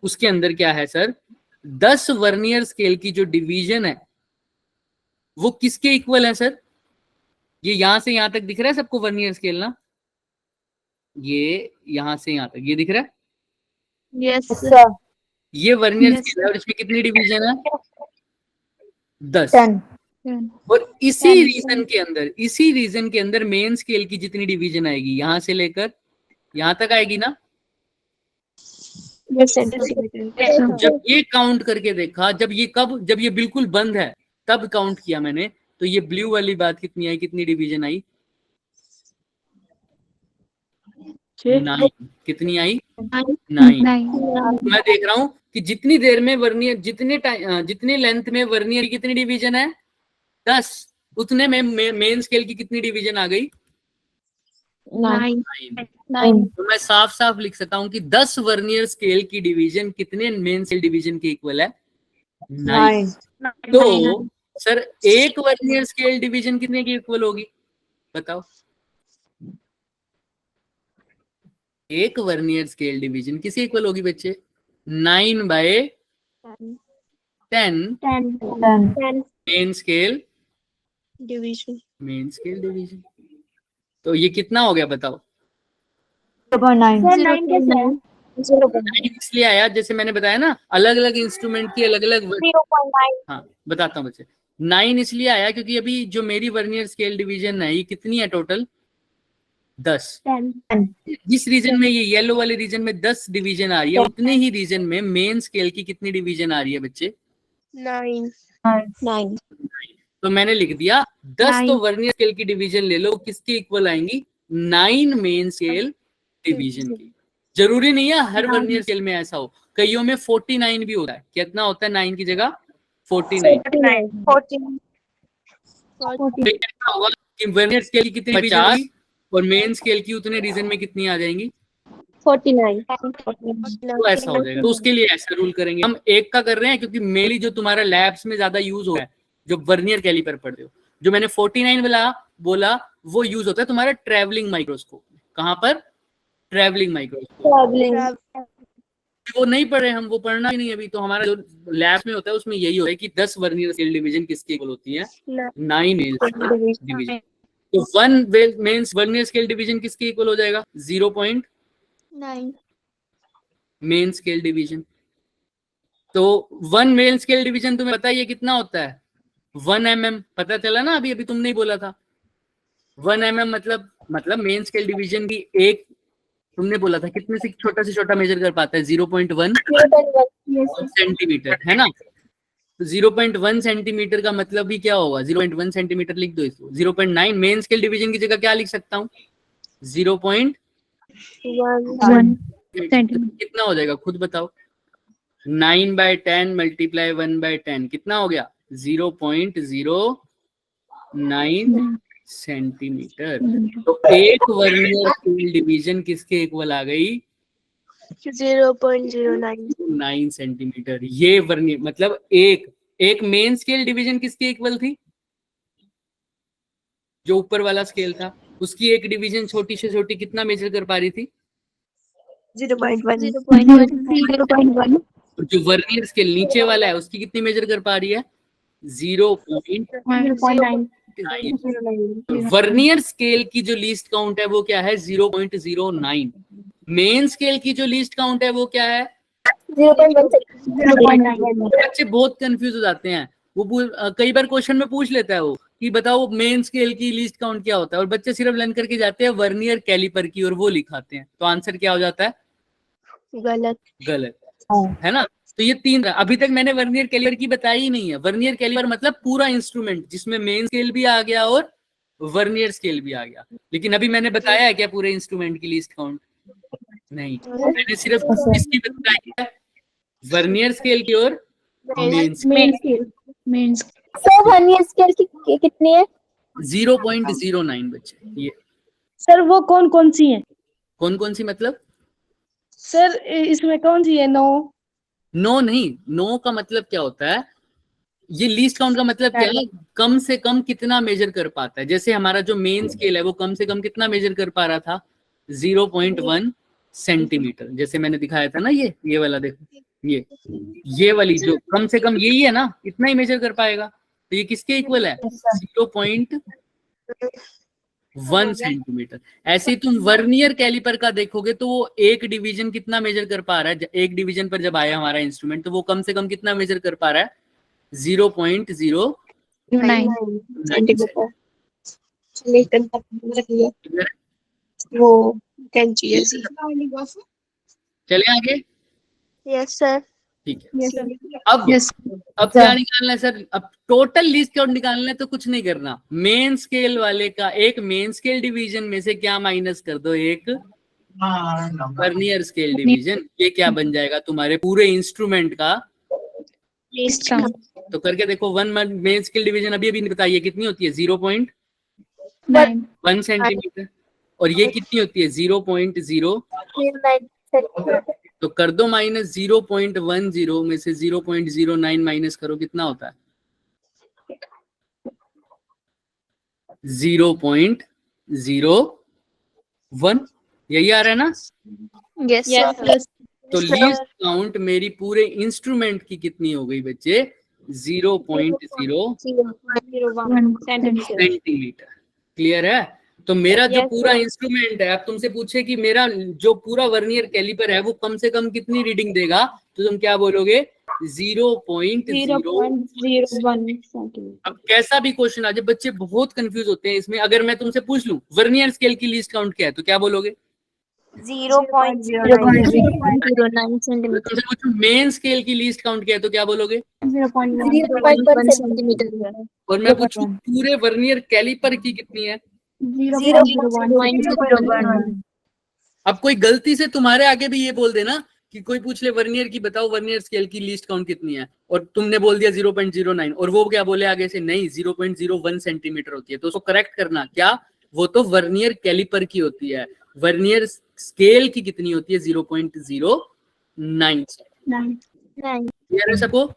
उसके अंदर क्या है सर, 10 वर्नियर स्केल की जो डिवीजन है वो किसके इक्वल है सर, ये यहां से यहां तक दिख रहा है सबको वर्नियर स्केल ना, ये यहां से यहां तक ये दिख रहा है, Yes, Yes, sir. sir. ये वर्नियर Yes. स्केल है, और इसमें कितनी डिवीजन है, 10। 10. और इसी रीजन के अंदर मेन स्केल की जितनी डिवीजन आएगी यहां से लेकर यहां तक आएगी ना। Yes, sir. जब ये काउंट करके देखा, जब ये बिल्कुल बंद है तब काउंट किया मैंने, तो ये ब्लू वाली बात कितनी आई, कितनी डिवीजन आई, 9। कितनी आई, 9। मैं देख रहा हूं कि जितनी देर में वर्नियर, जितने लेंथ में वर्नियर की कितनी डिवीजन है, 10, उतने में मेन स्केल की कितनी डिवीजन आ गई, 9. 9। तो मैं साफ साफ लिख सकता हूं कि 10 वर्नियर स्केल की डिवीजन कितने मेन स्केल डिवीजन के इक्वल है, 9। 9. तो सर एक वर्नियर स्केल डिवीजन कितने की इक्वल होगी, बताओ। एक वर्नियर स्केल डिवीजन किसी इक्वल होगी बच्चे, 9/10 मेन स्केल डिवीजन। तो ये कितना हो गया बताओ, 0.9. 9 इसलिए आया, जैसे मैंने बताया ना, अलग अलग इंस्ट्रूमेंट की अलग अलग, 0.9. हाँ बताता हूँ बच्चे, 9 इसलिए आया क्योंकि अभी जो मेरी वर्नियर स्केल डिवीजन है ये कितनी है टोटल, 10। 10. जिस रीजन में ये येलो वाले रीजन में 10 डिवीजन आ रही है, उतने ही रीजन में मेन स्केल की कितनी डिवीजन आ रही है बच्चे, 9. तो मैंने लिख दिया 10। तो वर्नियर स्केल की डिवीजन ले लो, किसके इक्वल आएंगी, 9 मेन स्केल डिवीजन की। जरूरी नहीं है हर वर्नियर स्केल में ऐसा हो, कईयों में 49 भी होता है। कितना होता है 9 की जगह, 49। 49. तो क्या होगा कि वर्नियर स्केल की कितनी 50 और मेन स्केल की उतने रीजन में कितनी आ जाएंगी, 49. तो ऐसा हो जाएगा। तो उसके लिए ऐसा रूल करेंगे हम, एक का कर रहे हैं क्योंकि मेनली जो तुम्हारा लैब्स में ज्यादा यूज हो रहा है, जो वर्नियर कैलिपर पढ़ते हो, जो मैंने 49 वाला बोला वो यूज होता है तुम्हारा ट्रैवलिंग माइक्रोस्कोप। कहाँ पर, ट्रैवलिंग माइक्रोस्कोप। वो नहीं पढ़े हम, वो पढ़ना ही नहीं अभी। तो हमारा जो लैब में होता है उसमें यही होता है कि 10 वर्नियर स्केल डिवीजन किसकी इक्वल होती है, 9 मेन डिवीजन। तो 1 मेन वर्नियर स्केल डिवीजन किसके इक्वल हो जाएगा, 0.9 मेन स्केल डिवीजन। तो 1 मेन स्केल डिवीजन तुम्हें पता है ये कितना होता है, 1 mm। पता चला ना, अभी तुमने ही बोला था 1 mm मतलब मेन स्केल डिवीजन की एक, तुमने बोला था कितने से छोटा मेजर कर पाता है, 0.1 सेंटीमीटर, है ना। तो 0.1 सेंटीमीटर का मतलब भी क्या होगा, 0.1 सेंटीमीटर लिख दो इसको। 0.9 मेन स्केल डिवीजन की जगह क्या लिख सकता हूँ, 0.1 कितना हो जाएगा खुद बताओ, 9/10 × 1/10 कितना हो गया, 0.09 सेंटीमीटर। तो एक वर्नियर स्केल डिवीजन किसके इक्वल आ गई? 0.09। 9 सेंटीमीटर। ये वर्नियर मतलब एक मेन स्केल डिवीजन किसके इक्वल थी? जो ऊपर वाला स्केल था उसकी एक डिवीजन छोटी से छोटी कितना मेजर कर पा रही थी? 0.1। 0.1 और जो वर्नियर स्केल नीचे वाला है उसकी कितनी मेजर कर पा रही है? 0.9। वर्नियर स्केल की जो लीस्ट काउंट है वो क्या है? 0.09। मेन स्केल की जो लीस्ट काउंट है वो क्या है? 0.1 बच्चे बहुत कंफ्यूज हो जाते हैं। कई बार क्वेश्चन में पूछ लेता है वो कि बताओ मेन स्केल की लीस्ट काउंट क्या होता है, और बच्चे सिर्फ लर्न करके जाते हैं वर्नियर कैलिपर की और वो लिखाते हैं। तो आंसर क्या हो जाता है? गलत है ना। तो ये तीन, अभी तक मैंने वर्नियर कैलिपर की बताई ही नहीं है। वर्नियर कैलिपर मतलब पूरा इंस्ट्रूमेंट जिसमें मेन स्केल भी आ गया और वर्नियर स्केल भी आ गया। लेकिन अभी मैंने बताया है क्या पूरे इंस्ट्रूमेंट की लीस्ट काउंट? नहीं, मैंने सिर्फ किसकी बताई है? वर्नियर स्केल की और main scale. Main sir vernier scale की कितनी है? 0.09 बच्चे। ये सर वो कौन कौन सी है? कौन कौन सी मतलब? सर इसमें कौन सी है? नो नहीं, नो का मतलब क्या होता है? ये लीस्ट काउंट का मतलब क्या है? कम से कम कितना मेजर कर पाता है। जैसे हमारा जो मेन स्केल है वो कम से कम कितना मेजर कर पा रहा था? 0.1 सेंटीमीटर। जैसे मैंने दिखाया था ना, ये वाला देखो, ये वाली जो कम से कम यही है ना, इतना ही मेजर कर पाएगा। तो ये किसके इक्वल है? 0.1 सेंटीमीटर। ऐसे ही तुम वर्नियर कैलिपर का देखोगे तो वो एक डिवीजन कितना मेजर कर पा रहा है? एक डिवीजन पर जब आया हमारा इंस्ट्रूमेंट तो वो कम से कम कितना मेजर कर पा रहा है? 0.09 वो कैंची जैसी। चले आगे। Yes sir. ठीक है। अब क्या निकालना है सर? अब टोटल लीस्ट काउंट निकालना है तो कुछ नहीं करना। मेन स्केल वाले का एक मेन स्केल डिवीजन में से क्या माइनस कर दो? एक वर्नियर स्केल डिवीजन। ये क्या बन जाएगा? तुम्हारे पूरे इंस्ट्रूमेंट का लीस्ट काउंट। तो करके देखो। वन मेन स्केल डिवीजन अभी बताइए कितनी होती है? 0.1 सेंटीमीटर। और ये कितनी होती है? 0.09। तो कर दो माइनस। 0.10 में से 0.09 माइनस करो, कितना होता है? 0.01। यही आ रहा है ना? Yes sir. तो लीस्ट काउंट मेरी पूरे इंस्ट्रूमेंट की कितनी हो गई बच्चे? 0.01 सेंटीमीटर। क्लियर है? तो मेरा जो पूरा इंस्ट्रूमेंट है, अब तुमसे पूछे कि मेरा जो पूरा वर्नियर कैलिपर है वो कम से कम कितनी रीडिंग देगा, तो तुम क्या बोलोगे? 0.01। अब कैसा भी क्वेश्चन आ जाए, बच्चे बहुत कंफ्यूज होते हैं इसमें। अगर मैं तुमसे पूछ लूं वर्नियर स्केल की लीस्ट काउंट क्या है तो क्या बोलोगे? 0.09 सेंटीमीटर। तुमसे पूछूं मेन स्केल की लीस्ट काउंट क्या है तो क्या बोलोगे? 0.1 सेंटीमीटर। और मैं पूछूं पूरे वर्नियर कैलिपर की कितनी है? 0.01। अब कोई गलती से तुम्हारे आगे भी ये बोल देना कि कोई पूछ ले वर्नियर की, बताओ वर्नियर स्केल की लीस्ट काउंट कितनी है, और तुमने बोल दिया 0.09, और वो क्या बोले आगे से? नहीं, 0.01 सेंटीमीटर होती है। तो उसको करेक्ट करना, क्या वो तो वर्नियर कैलिपर की होती है। वर्नियर स्केल की कितनी होती है? 0.09। क्लियर है सबको?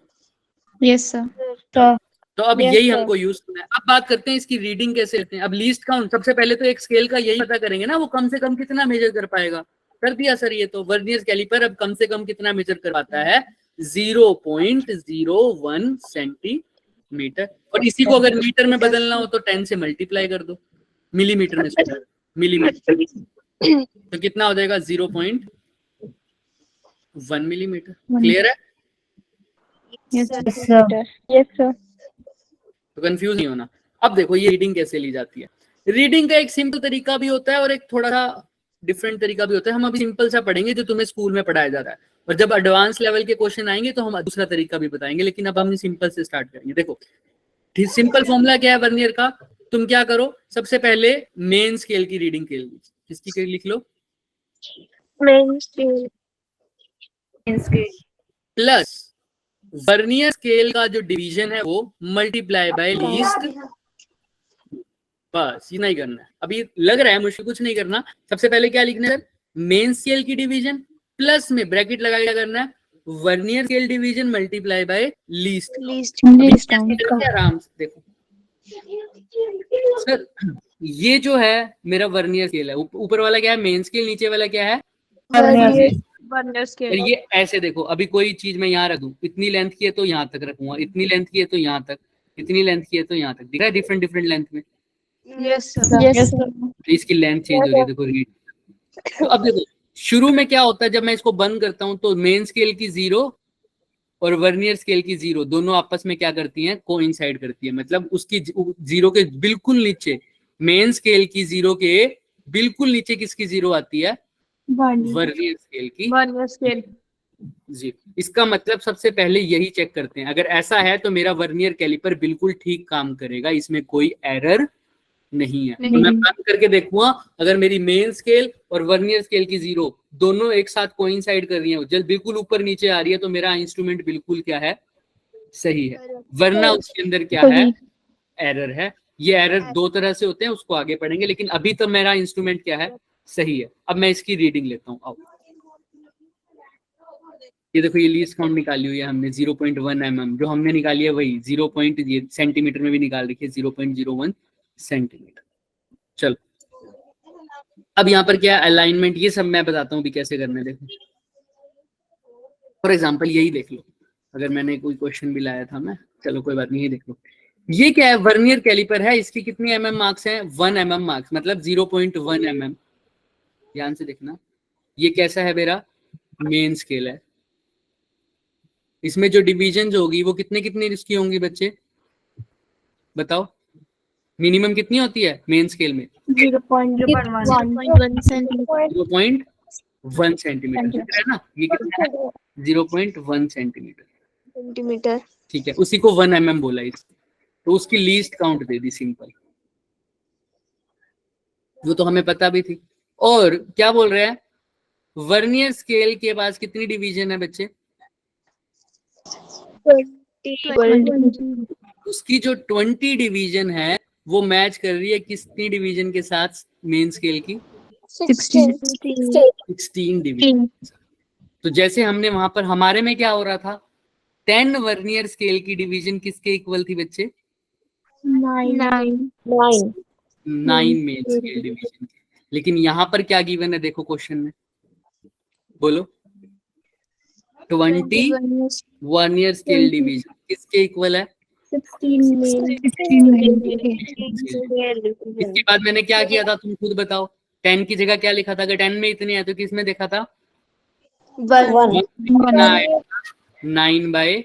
Yes sir. तो अब यही हमको यूज करना है। अब बात करते हैं इसकी रीडिंग कैसे लेते हैं। अब लीस्ट काउंट सबसे पहले तो एक स्केल का यही पता करेंगे ना, वो कम से कम कितना मेजर कर पाएगा। कर दिया सर ये तो। वर्नियर कैलिपर अब कम से कम कितना मेजर कर पाता है? 0.01 सेंटीमीटर। और इसी को अगर मीटर में बदलना हो तो 10 से मल्टीप्लाई कर दो। मिलीमीटर में मिलीमीटर तो कितना हो जाएगा? 0.1 मिलीमीटर। क्लियर है? Yes sir. तो कंफ्यूज नहीं होना। अब देखो ये रीडिंग कैसे ली जाती है। रीडिंग का एक सिंपल तरीका भी होता है और एक थोड़ा सा डिफरेंट तरीका भी होता है। हम अभी सिंपल सा पढ़ेंगे जो तुम्हें स्कूल में पढ़ाया जा रहा है, और जब एडवांस लेवल के क्वेश्चन आएंगे तो हम दूसरा तरीका भी बताएंगे। लेकिन अब हम सिंपल से स्टार्ट करेंगे। देखो सिंपल फॉर्मूला क्या है वर्नियर का? तुम क्या करो, सबसे पहले मेन स्केल की रीडिंग के लिए किसकी लिख लो? Main scale plus vernier scale का जो डिवीजन है वो मल्टीप्लाई बाय लीस्ट बस इतना ही करना है। अभी लग रहा है मुश्किल, कुछ नहीं करना। सबसे पहले क्या लिखना है सर, मेन स्केल की डिवीजन प्लस में ब्रैकेट लगा क्या करना है, vernier scale division multiply by least count. आराम से देखो सर, ये जो है मेरा वर्नियर स्केल है, ऊपर वाला क्या है मेन स्केल, नीचे वाला क्या है वर्नियर स्केल। ये ऐसे देखो, अभी कोई चीज मैं यहाँ रख दूं, इतनी लेंथ की है तो यहाँ तक रखूंगा, इतनी लेंथ की है तो यहाँ तक, इतनी लेंथ की है तो यहाँ तक, दिख रहा है डिफरेंट डिफरेंट लेंथ में। Yes sir. तो इसकी लेंथ चेंज हो रही है, देखो रीड। तो अब देखो शुरू में क्या होता है, जब मैं इसको बंद करता हूं तो मेन स्केल की 0 और वर्नियर स्केल की 0 दोनों आपस में क्या करती हैं, कोइंसाइड करती है। मतलब उसकी 0 के बिल्कुल नीचे, मेन स्केल की 0 के बिल्कुल नीचे किसकी 0 आती है, वर्नियर स्केल की। वर्नियर स्केल जी, इसका मतलब सबसे पहले यही चेक करते हैं, अगर ऐसा है तो मेरा वर्नियर कैलिपर बिल्कुल ठीक काम करेगा, इसमें कोई एरर नहीं है। तो मैं बंद करके देखूंगा, अगर मेरी मेन स्केल और वर्नियर स्केल की 0 दोनों एक साथ कोइंसाइड कर रही है, जब बिल्कुल ऊपर नीचे आ रही है, तो मेरा इंस्ट्रूमेंट बिल्कुल क्या है, सही है। वरना उसके अंदर क्या है, एरर है। ये एरर दो तरह से होते हैं, उसको आगे पढ़ेंगे, लेकिन अभी तो मेरा इंस्ट्रूमेंट क्या है, सही है। अब मैं इसकी रीडिंग लेता हूँ। आओ ये देखो, ये लीस्ट काउंट निकाली हुई है हमने 0.1 mm, जो हमने निकाली है वही 0. ये सेंटीमीटर में भी निकाल रखी है 0.01 सेंटीमीटर। चलो अब यहाँ पर क्या अलाइनमेंट, ये सब मैं बताता हूँ भी कैसे करना है। देखो फॉर एग्जांपल यही देख लो, अगर मैंने कोई क्वेश्चन भी लाया था मैं, चलो कोई बात नहीं, ये देख लो। ये क्या है, वर्नियर कैलिपर है, इसकी कितनी mm मार्क्स हैं, 1 mm मार्क्स, मतलब 0.1 mm। ध्यान से देखना, ये कैसा है, मेरा मेन स्केल है। इसमें जो डिवीजन होगी वो कितने कितने इसकी होंगी बच्चे, बताओ मिनिमम कितनी होती है मेन स्केल में, 0.1 सेंटीमीटर है ना, ये कितना है 0.1 सेंटीमीटर। ठीक है, उसी को 1 mm बोला इसको, तो उसकी least count they the, simple, वो तो हमें पता भी थी। और क्या बोल रहे हैं, वर्नियर स्केल के पास कितनी डिवीजन है बच्चे, उसकी जो 20 डिवीजन है वो मैच कर रही है कितनी डिवीजन के साथ, मेन स्केल की 16 डिवीजन। तो जैसे हमने वहां पर, हमारे में क्या हो रहा था, 10 वर्नियर स्केल की डिवीजन किसके इक्वल थी बच्चे, 9 मेन स्केल डिवीजन। लेकिन यहाँ पर क्या गिवन है, देखो क्वेश्चन में, बोलो 20 वर्नियर स्केल डिवीजन किसके इक्वल है, 16 इसके बाद मैंने क्या किया था, तुम खुद बताओ, 10 की जगह क्या लिखा था, अगर 10 में इतने हैं तो किस में देखा था, 9/10।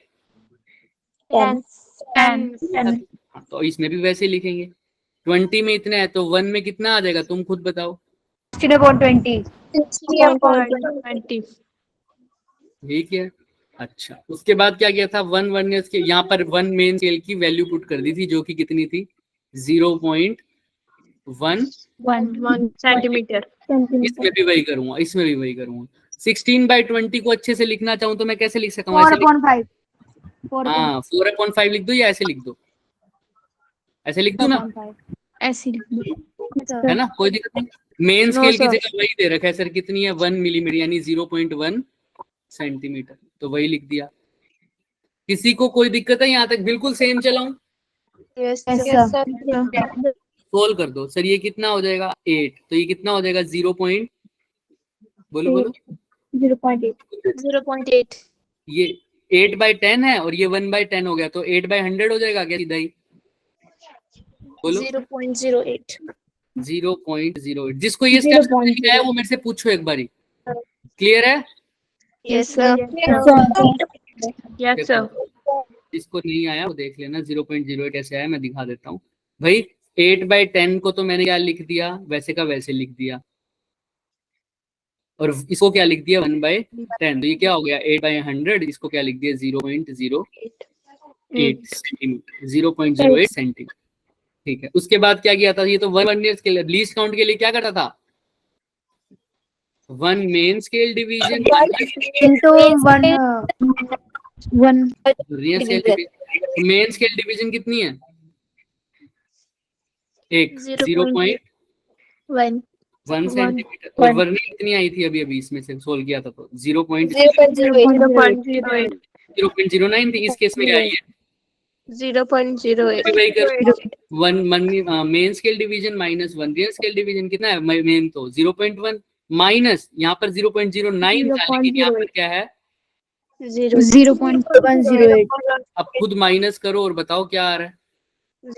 तो इसमें भी वैसे लिखेंगे, 20 में इतने हैं तो 1 में कितना आ जाएगा, तुम खुद बताओ, 16/20। ठीक है। अच्छा, उसके बाद क्या किया था, 1 वर्नियर स्केल, यहाँ पर 1 मेन स्केल की वैल्यू पुट कर दी थी, जो कि कितनी थी 0.1 सेंटीमीटर। इसमें भी वही करूंगा, इसमें भी वही करूंगा। 16/20 को अच्छे से लिखना चाहूँ तो मैं कैसे लिख सकता हूँ, 4/5 हाँ 4/5 लिख दो या ऐसे लिख दो, ऐसे लिख दो ना, ऐसी है ना, कोई दिक्कत नहीं। मेन स्केल की जगह वही दे रखा है सर, कितनी है 1 मिलीमीटर, यानी 0.1 सेंटीमीटर, तो वही लिख दिया। किसी को कोई दिक्कत है, यहाँ तक बिल्कुल सेम चलाऊं, सोल्व कर दो सर, ये कितना हो जाएगा 8, तो ये कितना हो जाएगा 0. बोलो 0.8। ये 8/10 है और ये 1/10 हो गया, तो 8/100 हो जाएगा क्या, सीधा ही बोलो 0.08। 0.08। जिसको ये स्टेप समझ है वो मेरे से पूछो एक बारी, क्लियर है, यस सर। Yes sir. जिसको नहीं आया वो देख लेना, 0.08 ऐसे आया, मैं दिखा देता हूँ भाई। 8/10 को तो मैंने क्या लिख दिया, वैसे का वैसे लिख दिया, और इसको क्या लिख दिया 1/10, तो ये क्या हो गया 8/100, इसको क्या लिख दिया 0.08 सेंटीमीटर, 0.08 सेंटीमीटर। ठीक है, उसके बाद क्या किया था, ये तो 1 वर्नियर स्केल, लीस्ट काउंट के लिए क्या करता था, 1 main scale division main scale division कितनी है एक 0.1 1 सेंटीमीटर, और वर्नियर कितनी आई थी अभी अभी इसमें से सोल्व किया था तो 0.08 0.08 0.09 थी। इस केस में क्या आई है? 0.08 वही कर, one main scale division minus vernier scale division कितना है? मेन तो 0.1 माइनस यहाँ पर 0.09 था, लेकिन यहाँ पर क्या है? 0.108 अब खुद माइनस करो और बताओ क्या आ रहा है?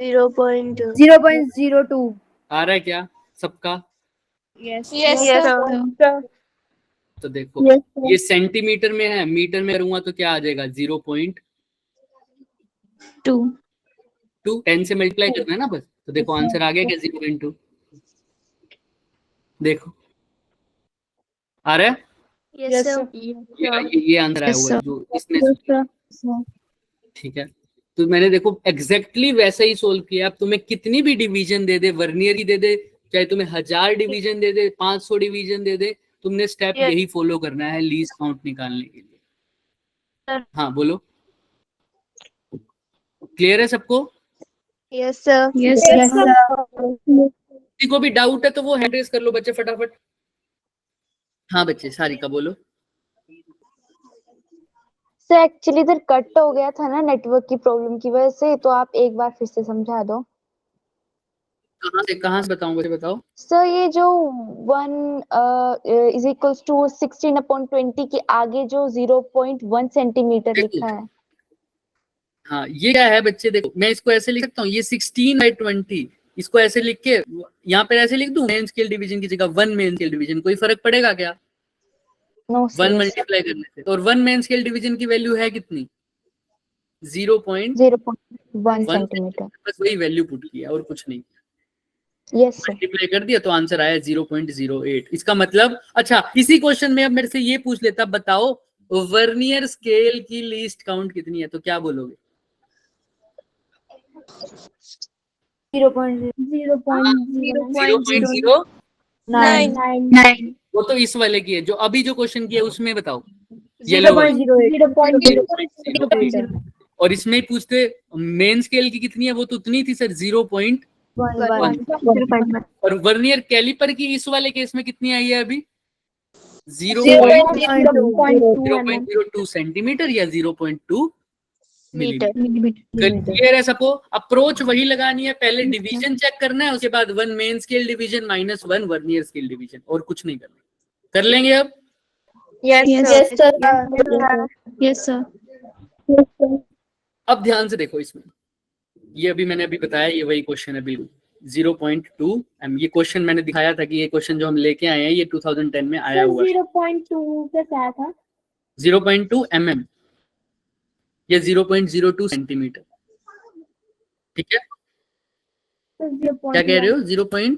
0.02 आ रहा है क्या सबका? Yes, sir. तो देखो ये सेंटीमीटर में है, मीटर में करूंगा तो क्या आ जाएगा? 0.2 10 से मल्टीप्लाई करना है ना बस, तो देखो आंसर आ गया क्या? 0.2। देखो आ रहा है? Yes, sir. ये आंसर आया हुआ है जो इसने, ठीक है। तो मैंने देखो एग्जैक्टली वैसा ही सोल्व किया। अब तुम्हें कितनी भी डिवीजन दे दे, वर्नियर ही दे दे, चाहे तुम्हें 1000 डिवीजन दे दे, 500 डिवीजन दे दे, तुमने स्टेप यही फॉलो करना है लीस्ट काउंट निकालने के लिए। हाँ बोलो, क्लियर है सबको? Yes, sir. किसी को भी डाउट है तो वो हैंड रेज कर लो बच्चे फटाफट। हाँ बच्चे, सारिका बोलो। सर एक्चुअली इधर कट हो गया था ना नेटवर्क की प्रॉब्लम की वजह से, तो आप एक बार फिर से समझा दो। कहाँ से बताऊं बच्चे, बताओ। सर ये जो 1 इज इक्वल्स टू 16/20 के आगे जो 0.1 सेंटीमीटर लिखा है। हाँ ये क्या है बच्चे? देखो मैं इसको ऐसे लिख सकता हूँ, ये 16/20, इसको ऐसे लिख के यहाँ पे ऐसे लिख दूं मेन स्केल डिवीजन की जगह 1 मेन स्केल डिवीजन, कोई फर्क पड़ेगा क्या? नो 1 मल्टीप्लाई करने से। और 1 मेन स्केल डिवीजन की वैल्यू है कितनी? 0.1 सेंटीमीटर। बस वही वैल्यू पुट किया और कुछ नहीं, यस सर। मल्टीप्लाई कर दिया तो आंसर आया 0.08। इसका मतलब, अच्छा इसी क्वेश्चन में अब मेरे से ये पूछ लेता, बताओ वर्नियर स्केल की लीस्ट काउंट कितनी है, तो क्या बोलोगे? 0.09 वो तो इस वाले की है, जो अभी जो क्वेश्चन किया उसमें बताओ। 0.08 और इसमें ही पूछते मेन स्केल की कितनी है, वो तो उतनी थी सर 0.1। और वर्नियर कैलिपर की इस वाले केस में कितनी आई है अभी? 0.02 सेंटीमीटर या 0.2 Meter. क्लियर है सबको? अप्रोच वही लगानी है, पहले डिवीजन चेक करना है, उसके बाद 1 main scale division minus 1 vernier scale division, और कुछ नहीं करना। कर लेंगे अब? Yes, sir. Yes sir. अब ध्यान से देखो इसमें, ये अभी मैंने अभी बताया, ये वही क्वेश्चन है बिल्कुल 0.2 m। ये क्वेश्चन मैंने दिखाया था कि ये क्वेश्चन जो हम लेके आए हैं ये 2010 में आया हुआ है। 0.2 पे क्या था? 0.2 mm या 0.02 सेंटीमीटर, ठीक है? क्या कह रहे हो? 0.2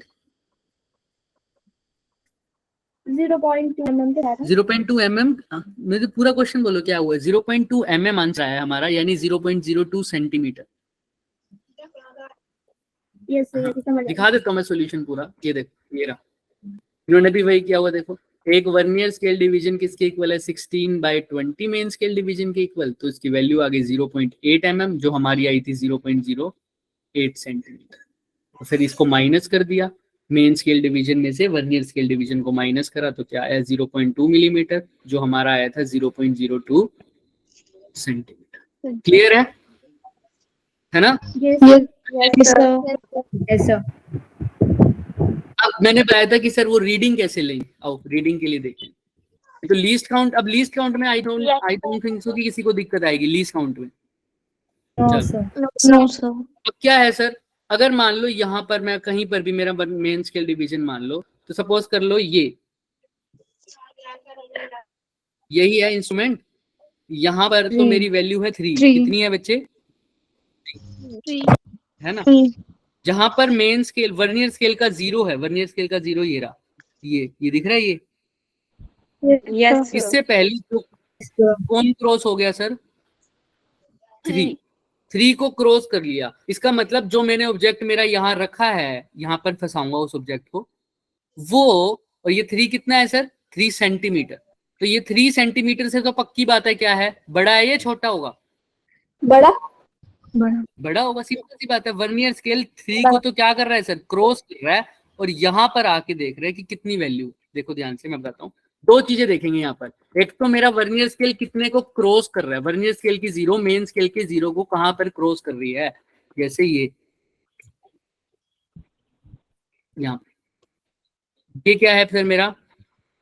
mm पे क्या था? 0.2 mm। मेरे पूरा क्वेश्चन बोलो क्या हुआ? 0.2 mm आंसर आया हमारा, यानी 0.02 सेंटीमीटर। यस सर, दिखा देता हूँ मैं सॉल्यूशन पूरा, ये देखो ये रहा। इन्होंने भी वही किया हुआ, देखो एक वर्नियर स्केल डिवीजन किसके इक्वल है? 16/20 मेन स्केल डिवीजन के इक्वल, तो इसकी वैल्यू आ गई 0.8 mm, जो हमारी आई थी 0.08 सेंटीमीटर। तो फिर इसको माइनस कर दिया, मेन स्केल डिवीजन में से वर्नियर स्केल डिवीजन को माइनस करा तो क्या आया? 0.2 मिलीमीटर, जो हमारा आया था 0.02 सेंटीमीटर। क्लियर है ना? Yes sir. अब मैंने बताया था कि सर वो रीडिंग कैसे लेंगे, आओ रीडिंग के लिए देखें। तो लीस्ट काउंट, अब लीस्ट काउंट में आई डोंट थिंक सो कि किसी को दिक्कत आएगी लीस्ट काउंट में। No sir. अब क्या है सर, अगर मान लो यहाँ पर मैं कहीं पर भी मेरा मेन स्केल डिवीजन मान लो, तो सपोज कर लो यही है इंस्ट्रूमेंट, यहाँ पर तो मेरी वैल्यू है 3। कितनी है बच्चे? 3 है ना? जहां पर मेन स्केल वर्नियर स्केल का 0 है, वर्नियर स्केल का 0 ये रहा, ये दिख रहा है ये। Yes, इससे पहले तो कौन क्रॉस हो गया सर? 3 को क्रॉस कर लिया। इसका मतलब जो मैंने ऑब्जेक्ट मेरा यहाँ रखा है, यहाँ पर फंसाऊंगा उस ऑब्जेक्ट को, वो, और ये 3 कितना है सर? 3 सेंटीमीटर। तो ये 3 सेंटीमीटर से तो पक्की बात है क्या है, बड़ा है या छोटा होगा? बड़ा। बड़ा होगा, सिंपल सी बात है। वर्नियर स्केल 3 को तो क्या कर रहा है सर, क्रॉस कर रहा है, और यहाँ पर आके देख रहे हैं कि कितनी वैल्यू। देखो ध्यान से मैं बताता हूँ, दो चीजें देखेंगे यहाँ पर। एक तो मेरा वर्नियर स्केल कितने को क्रॉस कर रहा है, वर्नियर स्केल की 0 मेन स्केल के 0 को कहाँ पर क्रॉस कर रही है, जैसे यहाँ ये क्या है फिर मेरा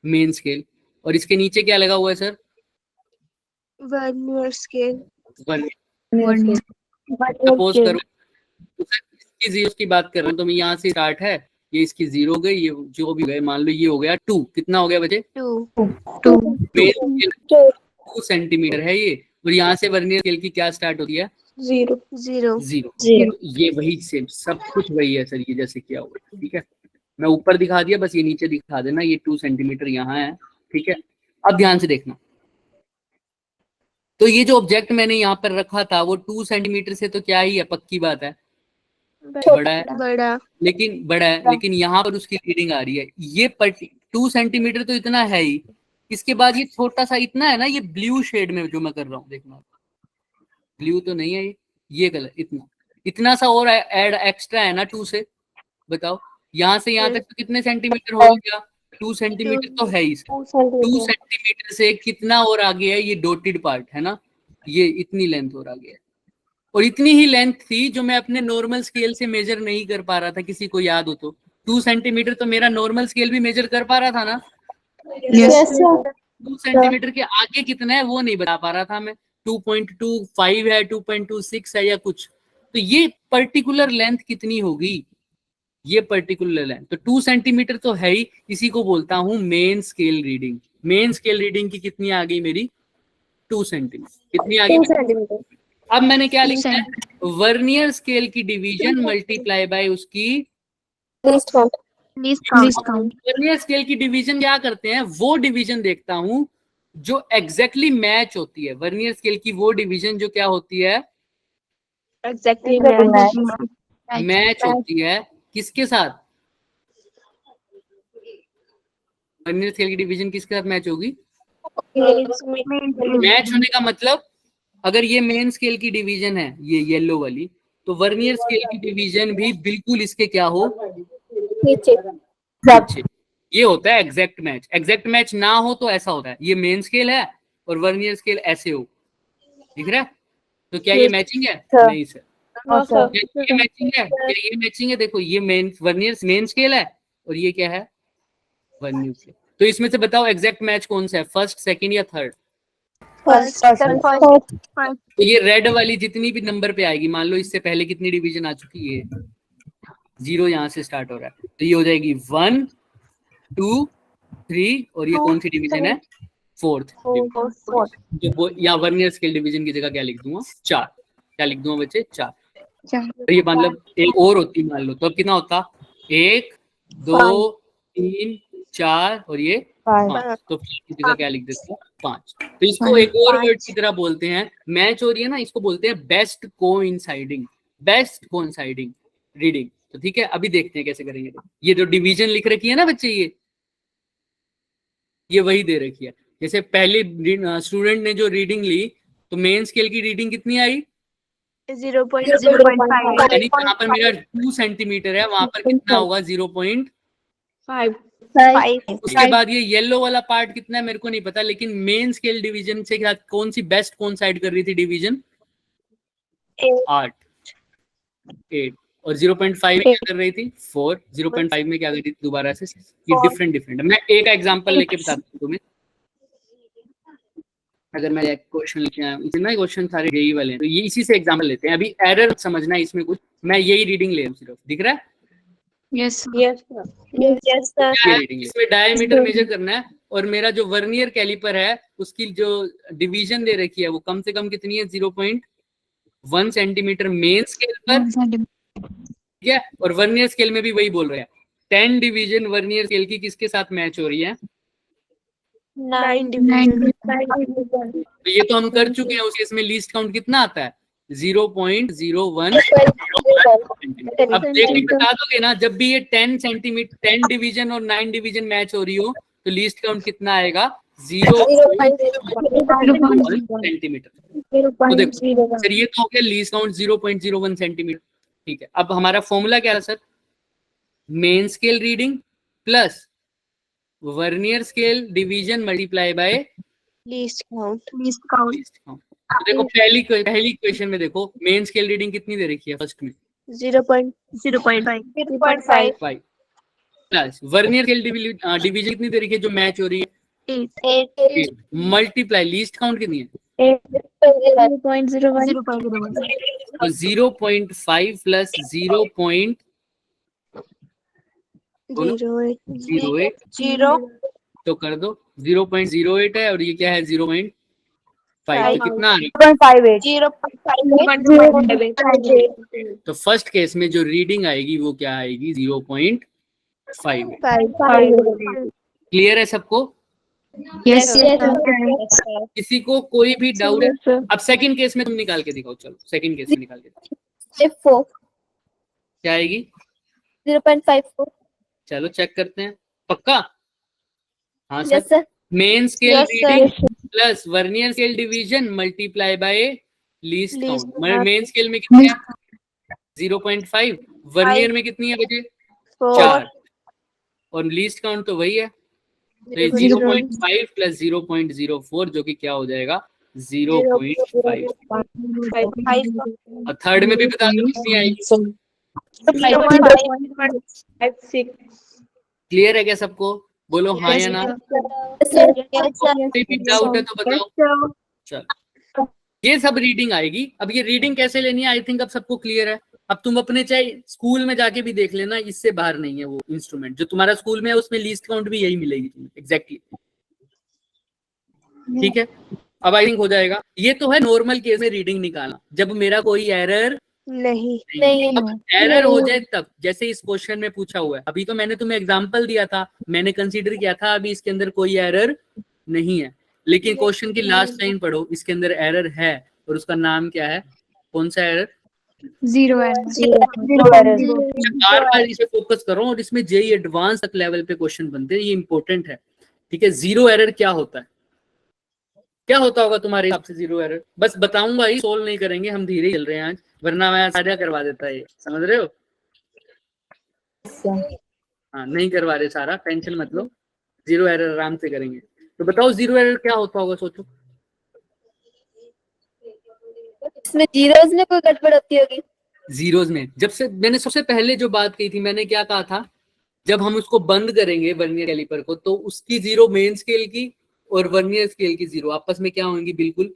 मेन स्केल, और इसके नीचे क्या लगा हुआ है सर, वर्नियर स्केल। सपोज करो इसकी 0 की बात कर रहे हैं, तो मैं यहाँ से स्टार्ट है, ये इसकी 0 गई, ये जो भी गए, मान लो ये हो गया 2, कितना हो गया बचे 2 सेंटीमीटर है ये, और यहाँ से वर्नियर स्केल की क्या स्टार्ट होती है, 0। ये वही सेम, सब कुछ वही है सर, ये जैसे किया हुआ। ठीक है, मैं ऊपर दिखा दिया, बस ये नीचे दिखा देना, ये 2 सेंटीमीटर यहाँ है। ठीक है, अब ध्यान से देखना, तो ये जो ऑब्जेक्ट मैंने यहाँ पर रखा था वो 2 सेंटीमीटर से तो क्या ही है, पक्की बात है बड़ा है, लेकिन यहाँ पर उसकी रीडिंग आ रही है, ये 2 सेंटीमीटर तो इतना है ही। इसके बाद ये छोटा सा इतना है ना, ये ब्लू शेड में जो मैं कर रहा हूँ, देखना ब्लू तो नहीं है ये कलर, इतना सा और ऐड एक्स्ट्रा है ना 2 से, बताओ यहाँ से यहाँ तक तो कितने सेंटीमीटर हो गया, 2 सेंटीमीटर तो है ही। 2 सेंटीमीटर से कितना और आगे है, ये डॉटेड पार्ट है ना, ये इतनी लेंथ और आगे है, और इतनी ही लेंथ थी जो मैं अपने नॉर्मल स्केल से मेजर नहीं कर पा रहा था, किसी को याद हो तो 2 सेंटीमीटर तो मेरा नॉर्मल स्केल भी मेजर कर पा रहा था ना। 2 सेंटीमीटर के आगे कितना है वो नहीं बता पा रहा था मैं, 2.25 है, 2.26 है या कुछ, तो ये पर्टिकुलर लेंथ कितनी होगी, ये पर्टिकुलर लेंथ, तो 2 सेंटीमीटर तो है ही, इसी को बोलता हूं main scale reading. Main scale reading की कितनी आ गई मेरी, 2 सेंटीमीटर, कितनी आ गई। अब मैंने क्या लिखा है, वर्नियर स्केल की डिवीजन मल्टीप्लाई बाय उसकी लीस्ट काउंट। वर्नियर स्केल की डिवीजन क्या करते हैं, वो डिवीजन देखता हूं जो एग्जैक्टली मैच होती है, वर्नियर स्केल की वो डिवीजन जो क्या होती है, एग्जैक्टली मैच होती है किसके साथ, वर्नियर स्केल की डिवीजन किसके साथ मैच होगी, मैच होने का मतलब अगर ये मेन स्केल की डिवीजन है, ये येलो वाली, तो वर्नियर स्केल की डिवीजन भी बिल्कुल इसके क्या हो, नीचे। ये होता है एग्जैक्ट मैच। एग्जैक्ट मैच ना हो तो ऐसा होता है, ये मेन स्केल है और वर्नियर स्केल ऐसे हो, दिख रहा है, तो क्या ये मैचिंग है, नहीं सर, ये मैचिंग है, क्या ये मैचिंग है, देखो ये मेन वर्नियर मेन स्केल है और ये क्या है, वर्नियर स्केल। तो इसमें से बताओ एग्जैक्ट मैच कौन सा है, फर्स्ट, सेकंड या थर्ड, तो ये रेड वाली जितनी भी नंबर पे आएगी, मान लो इससे पहले कितनी डिवीजन आ चुकी है, 0 यहाँ से स्टार्ट हो रहा है, तो ये हो जाएगी 1 2 3, और ये कौन सी डिवीजन है, 4th। जो या वर्नियर स्केल डिवीजन की जगह क्या लिख दूंगा, 4, क्या लिख दूंगा बच्चे, 4। तो ये मतलब एक और होती मान लो, तो अब कितना होता, 1 2 3 4 और ये 5, तो की जगह क्या लिख देते हैं, 5। तो इसको एक और वर्ड की तरह बोलते हैं, मैच हो रही है ना, इसको बोलते हैं best coinciding, best coinciding reading. तो ठीक है, अभी देखते हैं कैसे करेंगे। ये जो डिवीजन लिख रखी है ना बच्चे, ये वही दे रखी है। जैसे पहले स्टूडेंट ने जो रीडिंग ली, तो मेन स्केल की रीडिंग कितनी आई, 0.05, यानी जहाँ पर मेरा 2 सेंटीमीटर है वहां पर कितना होगा, 0.5। उसके बाद ये येलो वाला पार्ट कितना है मेरे को नहीं पता, लेकिन मेन स्केल डिवीजन से कौन सी बेस्ट कोइंसाइड कर रही थी डिवीजन, 8, और 0.5 में क्या कर रही थी, 4, 0.5 में क्या कर रही थी दोबारा से, ये डिफरेंट। मैं एक एग्जांपल लेके बताता हूँ तुम्हें, अगर मैं एक क्वेश्चन लेके आया, इतना क्वेश्चन सारे यही वाले हैं, तो ये इसी से एग्जांपल लेते हैं। अभी एरर समझना है इसमें कुछ, मैं यही रीडिंग ले रहा हूँ सिर्फ, दिख रहा है, यस सर। इसमें डायमीटर मेजर करना है, और मेरा जो वर्नियर कैलिपर है उसकी जो डिवीजन दे रखी है वो कम से कम कितनी है, 0.1 सेंटीमीटर मेन स्केल पर, ठीक है, और वर्नियर स्केल में भी वही बोल रहे हैं, 10 डिवीजन वर्नियर स्केल की किसके साथ मैच हो रही है, 9 डिवीजन। तो ये तो हम कर चुके हैं, उसी इसमें लीस्ट काउंट कितना आता है, 0.01। अब देखिए बता दोगे ना, जब भी ये 10 सेंटीमीटर 10 डिवीजन और 9 डिवीजन मैच हो रही हो तो लीस्ट काउंट कितना आएगा, 0.01 सेंटीमीटर। तो देखो सर ये तो हो गया लीस्ट काउंट 0.01 सेंटीमीटर। ठीक है, अब हमारा फॉर्मूला क्या है sir? Main scale reading plus vernier scale division multiply by least count. Least count. तो देखो पहली इक्वेशन में देखो मेन स्केल रीडिंग कितनी दे रखी है फर्स्ट में? 0.5 5 प्लस वर्नियर स्केल डिवीजन कितनी दे रखी है जो मैच हो रही है? 8 मल्टीप्लाई लीस्ट काउंट कितनी है? 0.01 तो 0.5 प्लस 0.08 तो कर दो 0.08 है और ये क्या है 0.5 तो कितना आ रहा है? तो फर्स्ट केस में जो रीडिंग आएगी वो क्या आएगी? 0.5। क्लियर है सबको? यस किसी को कोई भी डाउट है? अब सेकंड केस में तुम निकाल के दिखाओ। चलो सेकंड केस में निकाल के दिखाओ। क्या आएगी? 0.54 चलो चेक करते हैं। पक्का? हाँ sir. Main scale reading plus vernier scale division multiply by least count. Main scale में कितनी है? 0.5। वर्नियर में कितनी है बचे? 4 और लीस्ट काउंट तो वही है। तो ये 0.5 प्लस 0.04 जो कि क्या हो जाएगा? 0.5। और थर्ड में भी बता दो कितनी आएगी? क्लियर है क्या सबको? बोलो हाँ या ना। कोई भी डाउट है तो बताओ। चलो ये सब रीडिंग आएगी। अब ये रीडिंग कैसे लेनी है आई थिंक अब सबको क्लियर है। अब तुम अपने चाहे स्कूल में जाके भी देख लेना, इससे बाहर नहीं है वो इंस्ट्रूमेंट जो तुम्हारा स्कूल में है, उसमें लीस्ट काउंट भी यही मिलेगी तुम्हें एग्जैक्टली। ठीक है, अब आई थिंक हो जाएगा। ये तो है नॉर्मल केस में रीडिंग निकालना जब मेरा कोई एरर नहीं। अब एरर हो जाए तब, जैसे इस क्वेश्चन में पूछा हुआ है। अभी तो मैंने तुम्हें एग्जांपल दिया था, मैंने कंसीडर किया था अभी इसके अंदर कोई एरर नहीं है, लेकिन क्वेश्चन की लास्ट लाइन पढ़ो, इसके अंदर एरर है और उसका नाम क्या है? कौन सा एरर? 0 बार बार इसे फोकस करो और इसमें जेई एडवांस तक लेवल पे क्वेश्चन बनते हैं, ये इंपॉर्टेंट है। ठीक है, जीरो एरर क्या होता है? क्या होता होगा तुम्हारे हिसाब से जीरो एरर? बस बताऊंगा ही, सोल्व नहीं करेंगे, हम धीरे चल रहे हैं आज, वरना मैं साझा करवा देता है। समझ रहे हो? हाँ नहीं करवा रहे सारा, टेंशन मत लो, जीरो एरर आराम से करेंगे। तो बताओ जीरो एरर क्या होता होगा, सोचो। इसमें जीरोस में कोई गड़बड़ होती होगी? जीरोस में जब से मैंने सबसे पहले जो बात कही थी, मैंने क्या कहा था? जब हम उसको बंद करेंगे वर्नियर कैलिपर को, तो उसकी जीरो मेन स्केल की और वर्नियर स्केल की जीरो आपस में क्या होंगी? बिल्कुल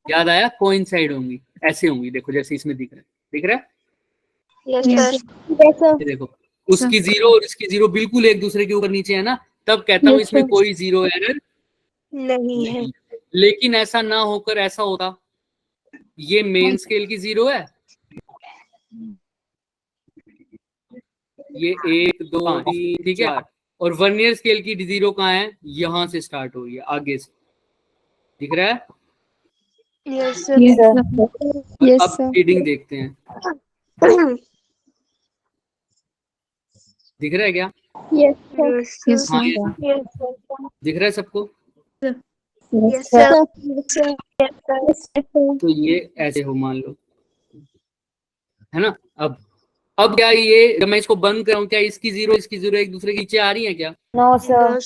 याद आया? कोइंसाइड होंगी, ऐसे होंगी। देखो जैसे इसमें दिख रहा है, दिख रहा है? ये देखो उसकी जीरो और इसकी जीरो बिल्कुल एक दूसरे के ऊपर नीचे है ना, तब कहता हूँ इसमें कोई जीरो एरर नहीं है। लेकिन ऐसा ना होकर ऐसा होता, ये मेन स्केल की जीरो है, ये 1 2 3 ठीक है, और वर्नियर स्केल की जीरो कहाँ है? यहां से स्टार्ट हो रही है, आगे से। दिख रहा है? यस अब रीडिंग देखते हैं, दिख रहा है क्या? यस हाँ दिख रहा है सबको? तो ये ऐसे हो मान लो, है ना? अब क्या ये जब मैं इसको बंद कराऊं, क्या इसकी जीरो एक दूसरे के नीचे आ रही है क्या? नो सर,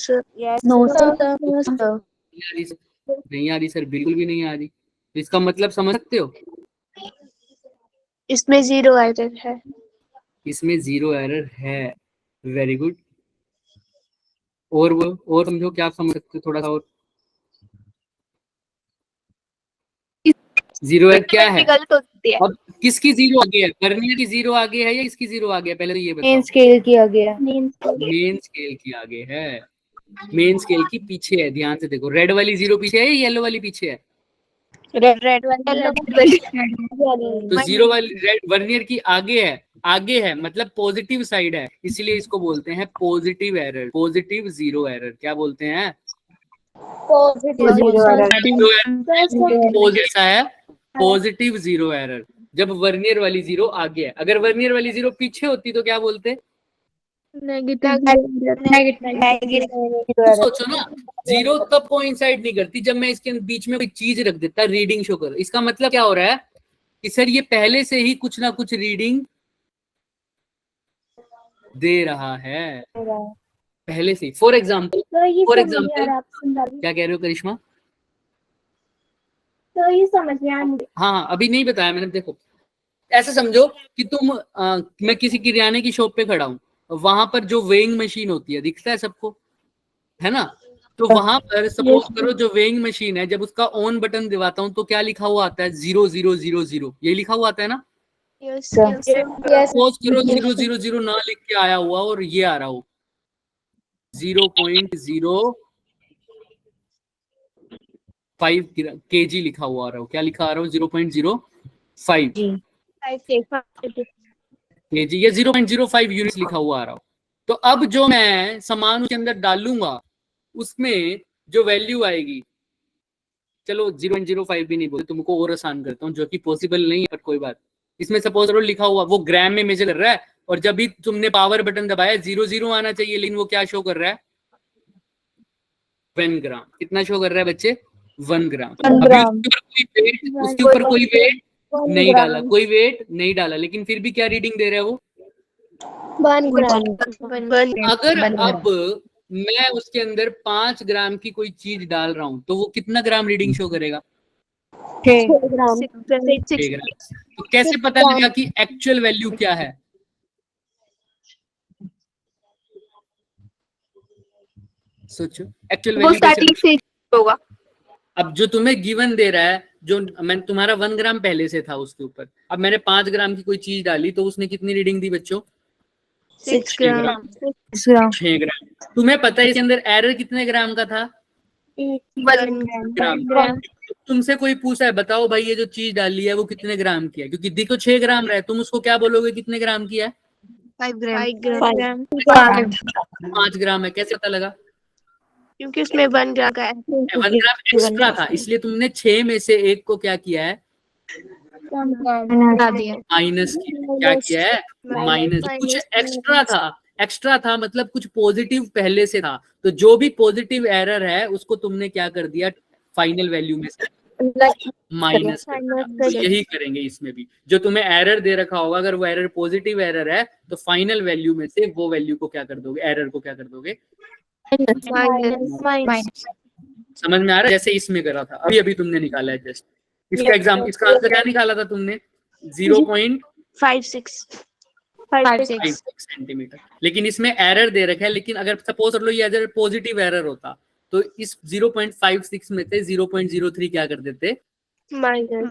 नहीं आ रही सर, बिल्कुल भी नहीं आ रही। तो इसका मतलब समझ सकते हो? इसमें जीरो एरर है। इसमें जीरो एरर है। Very good. और समझो, क्या आप समझ सकते हो थोड़ा सा और? जीरो एरर क्या है? गलत हो सकती है। अब किसकी जीरो आगे है? वर्नियर की जीरो आगे है या इसकी जीरो आगे है? पहले तो ये बताओ। मेन स्केल की आगे है। मेन स्केल की आगे है, मेन स्केल की पीछे है। ध्यान से देखो, रेड वाली जीरो पीछे है या येलो वाली पीछे है? रेड तो जीरो वाली रेड वर्नियर की आगे है मतलब पॉजिटिव साइड है, इसीलिए इसको बोलते हैं positive error, positive zero error. क्या बोलते हैं? ऐसा है पॉजिटिव जीरो एरर, जब वर्नियर वाली जीरो आगे है। अगर वर्नियर वाली जीरो पीछे होती तो क्या बोलते? तो सोचो ना, जीरो तब कोइंसाइड नहीं करती जब मैं इसके बीच में कोई चीज रख देता, रीडिंग शो कर। इसका मतलब क्या हो रहा है कि सर ये पहले से ही कुछ ना कुछ रीडिंग दे रहा है पहले से। फॉर एग्जाम्पल क्या कह रहे हो करिश्मा? तो ये समझ में आ नहीं। हाँ अभी नहीं बताया मैंने। देखो ऐसा समझो कि मैं किसी किराने की शॉप पे खड़ा हूँ, वहां पर जो वेइंग मशीन होती है दिखता है सबको, है ना? तो वहां पर सपोज करो जो वेइंग मशीन है, जब उसका ऑन बटन दबाता हूँ तो क्या लिखा हुआ आता है? 0000, ये लिखा हुआ आता है ना? Yes. सपोज करो 000 ना लिख के आया हुआ और ये आ रहा हो 0.05 kg लिखा हुआ आ रहा हो। क्या लिखा आ रहा हो? 0.05 kg या 0.05 यूनिट लिखा हुआ आ रहा हो। तो अब जो मैं सामान उसके अंदर डालूंगा उसमें जो वैल्यू आएगी, चलो 0.05 भी नहीं बोलते, तुमको और आसान करता हूँ जो कि पॉसिबल नहीं है, पर कोई बात। इसमें सपोज करो लिखा हुआ वो ग्राम में मेजर कर रहा है, और जब भी तुमने पावर बटन दबाया 00 आना चाहिए, लेकिन वो क्या शो कर रहा है? 1 ग्राम। कितना शो कर रहा है बच्चे? 1 ग्राम। अभी उसके ऊपर कोई वेट नहीं डाला, कोई वेट नहीं डाला, लेकिन फिर भी क्या रीडिंग दे रहा है वो? 1 ग्राम। अगर अब मैं उसके अंदर 5 ग्राम की कोई चीज डाल रहा हूं तो वो कितना ग्राम रीडिंग शो करेगा? 6 ग्राम। 6 ग्राम। तो कैसे पता लगा कि एक्चुअल वैल्यू क्या है? सोचो एक्चुअल वो वैल्यू स्टार्टिंग से होगा। अब जो तुम्हें गिवन दे रहा है, जो मैं तुम्हारा 1 ग्राम पहले से था उसके ऊपर, अब मैंने 5 ग्राम की कोई चीज डाली तो उसने कितनी रीडिंग दी बच्चों? 6 ग्राम। 6 ग्राम। तुम्हें पता है इसके अंदर एरर कितने ग्राम का था? 1 ग्राम। तुमसे कोई पूछा है बताओ भाई ये जो चीज डाली है वो कितने ग्राम की है, क्योंकि देखो 6 ग्राम रहा है, तुम उसको क्या बोलोगे कितने ग्राम की है? 5 ग्राम। 5 ग्राम है। कैसे पता लगा? क्योंकि उसमें 1 ग्राम का 1 ग्राम एक्स्ट्रा था, इसलिए तुमने 6 में से 1 को क्या किया है? माइनस किया। क्या किया है? माइनस। कुछ एक्स्ट्रा था, एक्स्ट्रा था मतलब कुछ पॉजिटिव पहले से था, तो जो भी पॉजिटिव एरर है उसको तुमने क्या कर दिया? फाइनल वैल्यू में से माइनस कर दिया। तो यही करेंगे इसमें भी। जो तुम्हें एरर दे रखा होगा, अगर वो एरर पॉजिटिव एरर है तो फाइनल वैल्यू में से वो वैल्यू को क्या कर दोगे? एरर को क्या कर दोगे? समझ में आ रहा है? जैसे इसमें करा था, अभी अभी तुमने निकाला है जस्ट। इसका एग्जाम, इसका आंसर क्या निकाला था तुमने? 0.56 सेंटीमीटर। लेकिन इसमें एरर दे रखा है, लेकिन अगर सपोज कर लो ये अगर पॉजिटिव एरर होता तो इस 0.56 में से 0.03 क्या कर देते? आंसर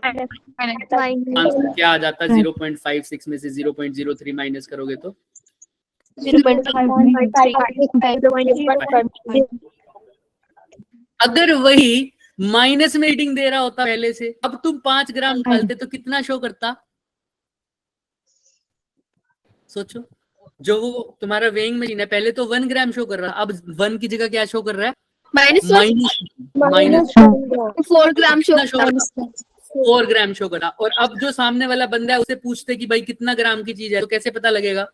क्या आ जाता? 0.56 में से 0.03 माइनस करोगे तो 0.5 अगर वही माइनस में रीडिंग दे रहा होता पहले से, अब तुम 5 ग्राम डालते तो कितना शो करता? सोचो, जो वो तुम्हारा वेइंग मशीन है पहले तो 1 ग्राम शो कर रहा, अब 1 की जगह क्या शो कर रहा है? माइनस 4 ग्राम शो 4 ग्राम शो करा। और अब जो सामने वाला बंदा है उसे पूछते कि भाई कितना ग्राम की चीज है, तो कैसे पता लगेगा?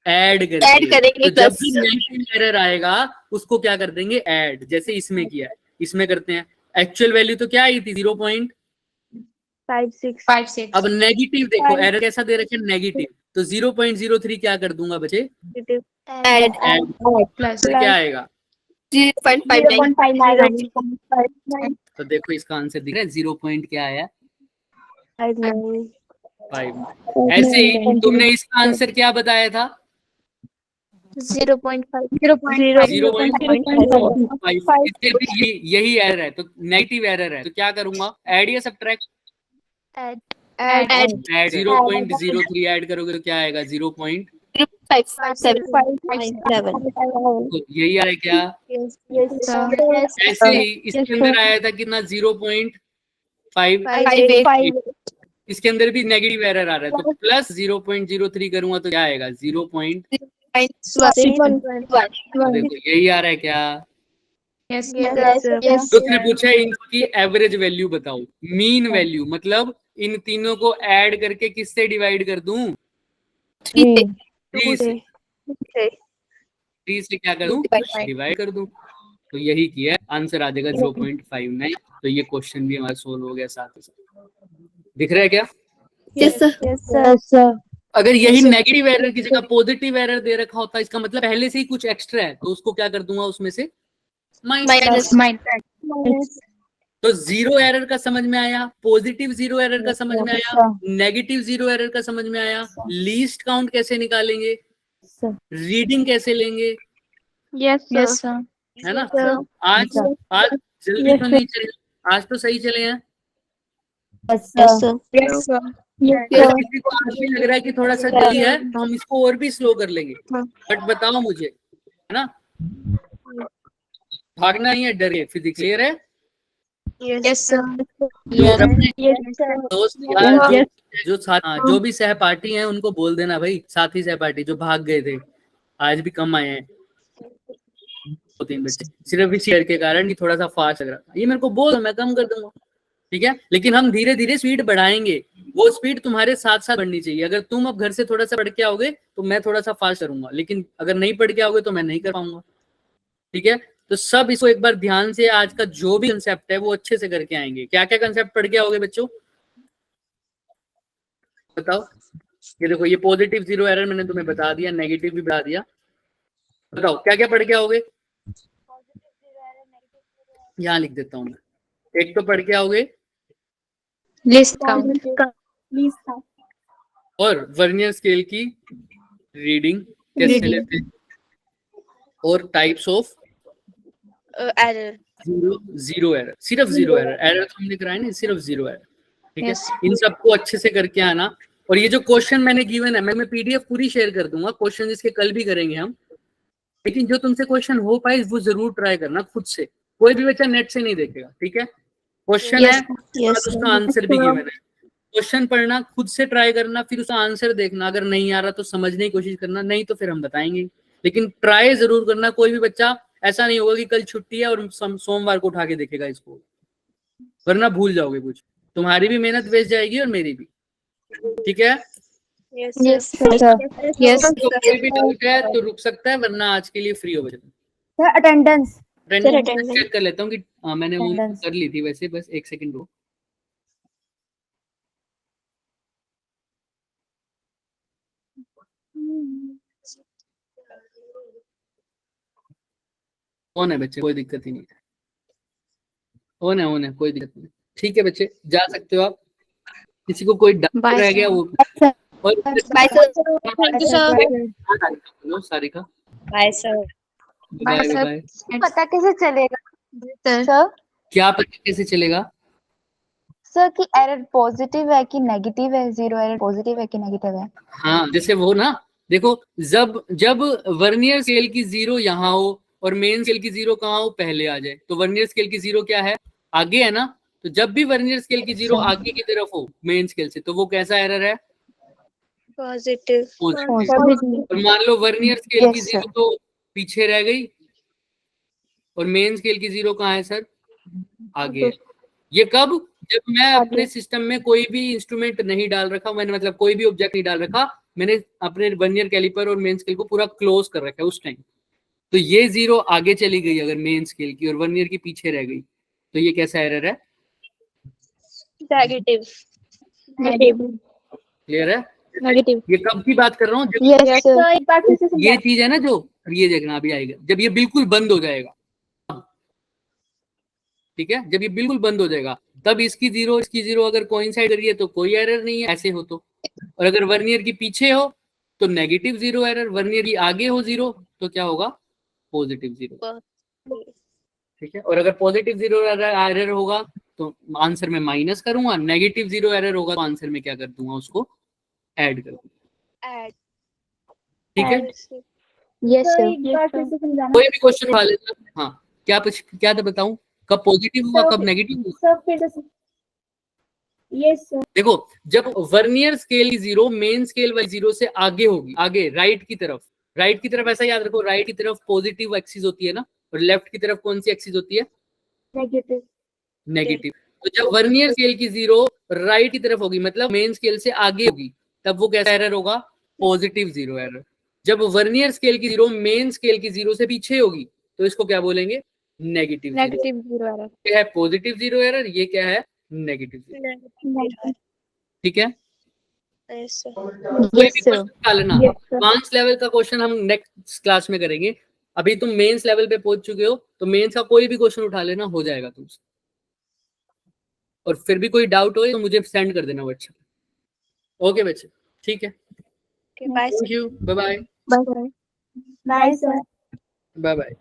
ऐड करेंगे। तो जब भी नेगेटिव एरर आएगा उसको क्या कर देंगे? ऐड। जैसे इसमें किया है, इसमें करते हैं। एक्चुअल वैल्यू तो क्या आई थी? 0.56। अब नेगेटिव देखो, एरर कैसा दे रखे? नेगेटिव। तो 0.03 क्या कर दूंगा बच्चे? ऐड प्लस क्या आएगा? 0.59। तो देखो इसका आंसर दिख रहा है 0. क्या आया? 5। ऐसे ही तुमने इसका आंसर क्या बताया था? 0.5 यही एरर है, तो नेगेटिव एरर है, तो क्या करूंगा? ऐड या सब्ट्रैक्ट? ऐड। 0.03 ऐड करोगे तो क्या आएगा? 0.57। तो यही आ रहा है क्या? ऐसे ही इसके अंदर आया था कितना? 0.58। इसके अंदर भी नेगेटिव एरर आ रहा है, तो प्लस 0.03 करूंगा तो क्या आएगा? 0. देखो यही आ रहा है क्या? तो उसने पूछा इनकी एवरेज वैल्यू बताओ। मीन वैल्यू मतलब इन तीनों को ऐड करके किससे डिवाइड कर दूं? 3 से 3 से क्या कर दूं, डिवाइड कर दूं। तो यही किया, आंसर आ जाएगा 0.59। तो ये क्वेश्चन भी हमारा सोल्व हो गया साथ ही साथ। दिख रहा है क्या? Yes sir. Yes, sir. अगर यही नेगेटिव एरर की जगह पॉजिटिव एरर दे रखा होता, इसका मतलब पहले से ही कुछ एक्स्ट्रा है, तो उसको क्या कर दूंगा, उसमें से माइनस। Minus. तो जीरो एरर का समझ में आया, पॉजिटिव जीरो एरर का समझ में आया, नेगेटिव जीरो एरर का समझ में आया, लीस्ट काउंट कैसे निकालेंगे, रीडिंग कैसे लेंगे, Yes, sir. Yes, sir. है ना? Sir. आज आज जल्दी तो नहीं चले, आज तो सही चले हैं। Yes, Yes, sir. sir. Yes, sir. अगर किसी को आज भी लग रहा है कि थोड़ा सा जल्दी है, तो हम इसको और भी स्लो कर लेंगे, बट बताओ मुझे, है ना? भागना नहीं है, डर के। फिजिक्स क्लियर है? Yes, sir. और अपने दोस्त यार, Yes. जो भी सहपाठी हैं उनको बोल देना भाई, साथी सहपाठी जो भाग गए थे, आज भी कम आए हैं 2-3 बच्चे, सिर्फ इस शेयर के कारण कि थोड़ा सा फास्ट लग रहा था। ये मेरे को बोल, मैं कम कर दूंगा, ठीक है? लेकिन हम धीरे धीरे स्पीड बढ़ाएंगे, वो स्पीड तुम्हारे साथ साथ बढ़नी चाहिए। अगर तुम अब घर से थोड़ा सा पढ़ के आओगे तो मैं थोड़ा सा फास्ट करूंगा, लेकिन अगर नहीं पढ़ के आओगे तो मैं नहीं कर पाऊंगा, ठीक है? तो सब इसको एक बार ध्यान से, आज का जो भी कंसेप्ट है वो अच्छे से करके आएंगे। क्या क्या कंसेप्ट पढ़ के आओगे बच्चों, बताओ? ये देखो, ये पॉजिटिव जीरो एरर मैंने तुम्हें बता दिया, नेगेटिव भी बता दिया। बताओ क्या क्या पढ़ के आओगे? यहाँ लिख देता हूँ मैं। एक तो पढ़ के आओगे List count. और वर्नियर स्केल की रीडिंग कैसे लेते हैं, और types of Error. Zero error, सिर्फ जीरो एरर तो हमने कराया ना, सिर्फ जीरो एरर, ठीक है? Yes. इन सबको अच्छे से करके आना। और ये जो क्वेश्चन मैंने गिवन है, मैं पीडीएफ पूरी शेयर कर दूंगा, क्वेश्चन इसके कल भी करेंगे हम, लेकिन जो तुमसे क्वेश्चन हो पाए वो जरूर ट्राई करना खुद से। कोई भी बच्चा नेट से नहीं देखेगा, ठीक है? क्वेश्चन है, Yes. उसका आंसर भी गिवन है। क्वेश्चन पढ़ना, खुद से ट्राई करना, फिर उसका आंसर देखना। अगर नहीं आ रहा तो समझने की कोशिश करना, नहीं तो फिर हम बताएंगे, लेकिन ट्राई जरूर करना। कोई भी बच्चा ऐसा नहीं होगा कि कल छुट्टी है और सोमवार को उठा के देखेगा इसको, वरना भूल जाओगे कुछ, तुम्हारी भी मेहनत वेस्ट जाएगी और मेरी भी, ठीक है? Yes. Yes, sir. Yes. तो कोई भी डाउट है तो रुक सकता है, वरना आज के लिए फ्री हो जाए। Sir, attendance. attendance. चेक कर लेता हूँ कि मैंने वो Attendance. कर ली थी वैसे, बस एक सेकंड रुको। ऑन है बच्चे, कोई दिक्कत ही नहीं है, ऑन है, कोई दिक्कत नहीं, ठीक है बच्चे, जा सकते हो आप। किसी को कोई डाउट Bye, रह गया sir. वो, और bye sir. Thank you, sir. Sarika, Bye, sir. Bye sir. Bye. पता कैसे चलेगा Sir. सर? क्या पता कैसे चलेगा? सर कि एरर पॉजिटिव है कि नेगेटिव है, जीरो एरर पॉजिटिव है कि नेगेटिव है? हाँ, जैसे वो ना, देखो, जब वर्नियर स्केल की जीरो यहाँ हो और मेन स्केल की जीरो कहाँ हो, पहले आ जाए, तो वर्नियर स्केल की जीरो क्या है, आगे है ना? तो जब भी वर्नियर स्केल की जीरो आगे की तरफ हो मेन स्केल से, तो वो कैसा एरर है? Positive. पॉजिटिव। और मान लो वर्नियर स्केल की Yes, जीरो तो पीछे रह गई और मेन स्केल की जीरो कहाँ है सर? आगे है। ये कब? जब मैं अपने सिस्टम में कोई भी इंस्ट्रूमेंट नहीं डाल रखा, मैंने मतलब कोई भी ऑब्जेक्ट नहीं डाल रखा, मैंने अपने वर्नियर कैलिपर और मेन स्केल को पूरा क्लोज कर रखा है उस टाइम, तो ये जीरो आगे चली गई अगर मेन स्केल की, और वर्नियर की पीछे रह गई, तो ये कैसा एरर है? Negative. क्लियर है? Negative. ये कब की बात कर रहा हूँ? Yes sir. ये चीज है ना, जो ये देखना अभी आएगा, जब ये बिल्कुल बंद हो जाएगा, ठीक है? जब ये बिल्कुल बंद हो जाएगा, तब इसकी जीरो अगर कोइंसाइड कर रही है तो कोई एरर नहीं है, ऐसे हो तो। और अगर वर्नियर की पीछे हो तो नेगेटिव जीरो एरर, वर्नियर की आगे हो जीरो तो क्या होगा? पॉजिटिव जीरो, ठीक है? और अगर पॉजिटिव जीरो एरर होगा तो आंसर में माइनस करूंगा, नेगेटिव जीरो एरर होगा तो आंसर में क्या कर दूंगा, उसको ऐड कर दूंगा, Add. ठीक है? Yes sir. कोई भी क्वेश्चन उठा लेना। हाँ, क्या तो बताऊं, कब पॉजिटिव होगा कब नेगेटिव होगा? देखो, जब वर्नियर स्केल की जीरो मेन स्केल वाली जीरो से आगे होगी, आगे राइट की तरफ ऐसा याद रखो, राइट की तरफ पॉजिटिव एक्सिस होती है ना, और लेफ्ट की तरफ कौन सी एक्सिस होती है? नेगेटिव। तो जब वर्नियर स्केल की जीरो राइट की तरफ होगी, मतलब मेन स्केल से आगे होगी, तब वो कैसा एरर होगा? Positive zero error. जब वर्नियर स्केल की 0 मेन स्केल की 0 से पीछे होगी तो इसको क्या बोलेंगे? नेगेटिव 0। Negative 0 error. क्या है? Positive 0 error. ये क्या है? नेगेटिव 0। ठीक है, Yes, sir. कोई Yes, भी sir. क्वेश्चन उठा लेना। Yes, sir. एडवांस लेवल का क्वेश्चन हम नेक्स्ट क्लास में करेंगे। अभी तुम मेंस लेवल पे पहुंच चुके हो तो मेंस का कोई भी क्वेश्चन उठा लेना, हो जाएगा तुमसे। और फिर भी कोई डाउट हो तो मुझे सेंड कर देना व्हाट्सएप। ओके बच्चे, ठीक है, Okay, bye, sir. Thank you, bye bye, Bye, sir. Bye, sir. Bye bye.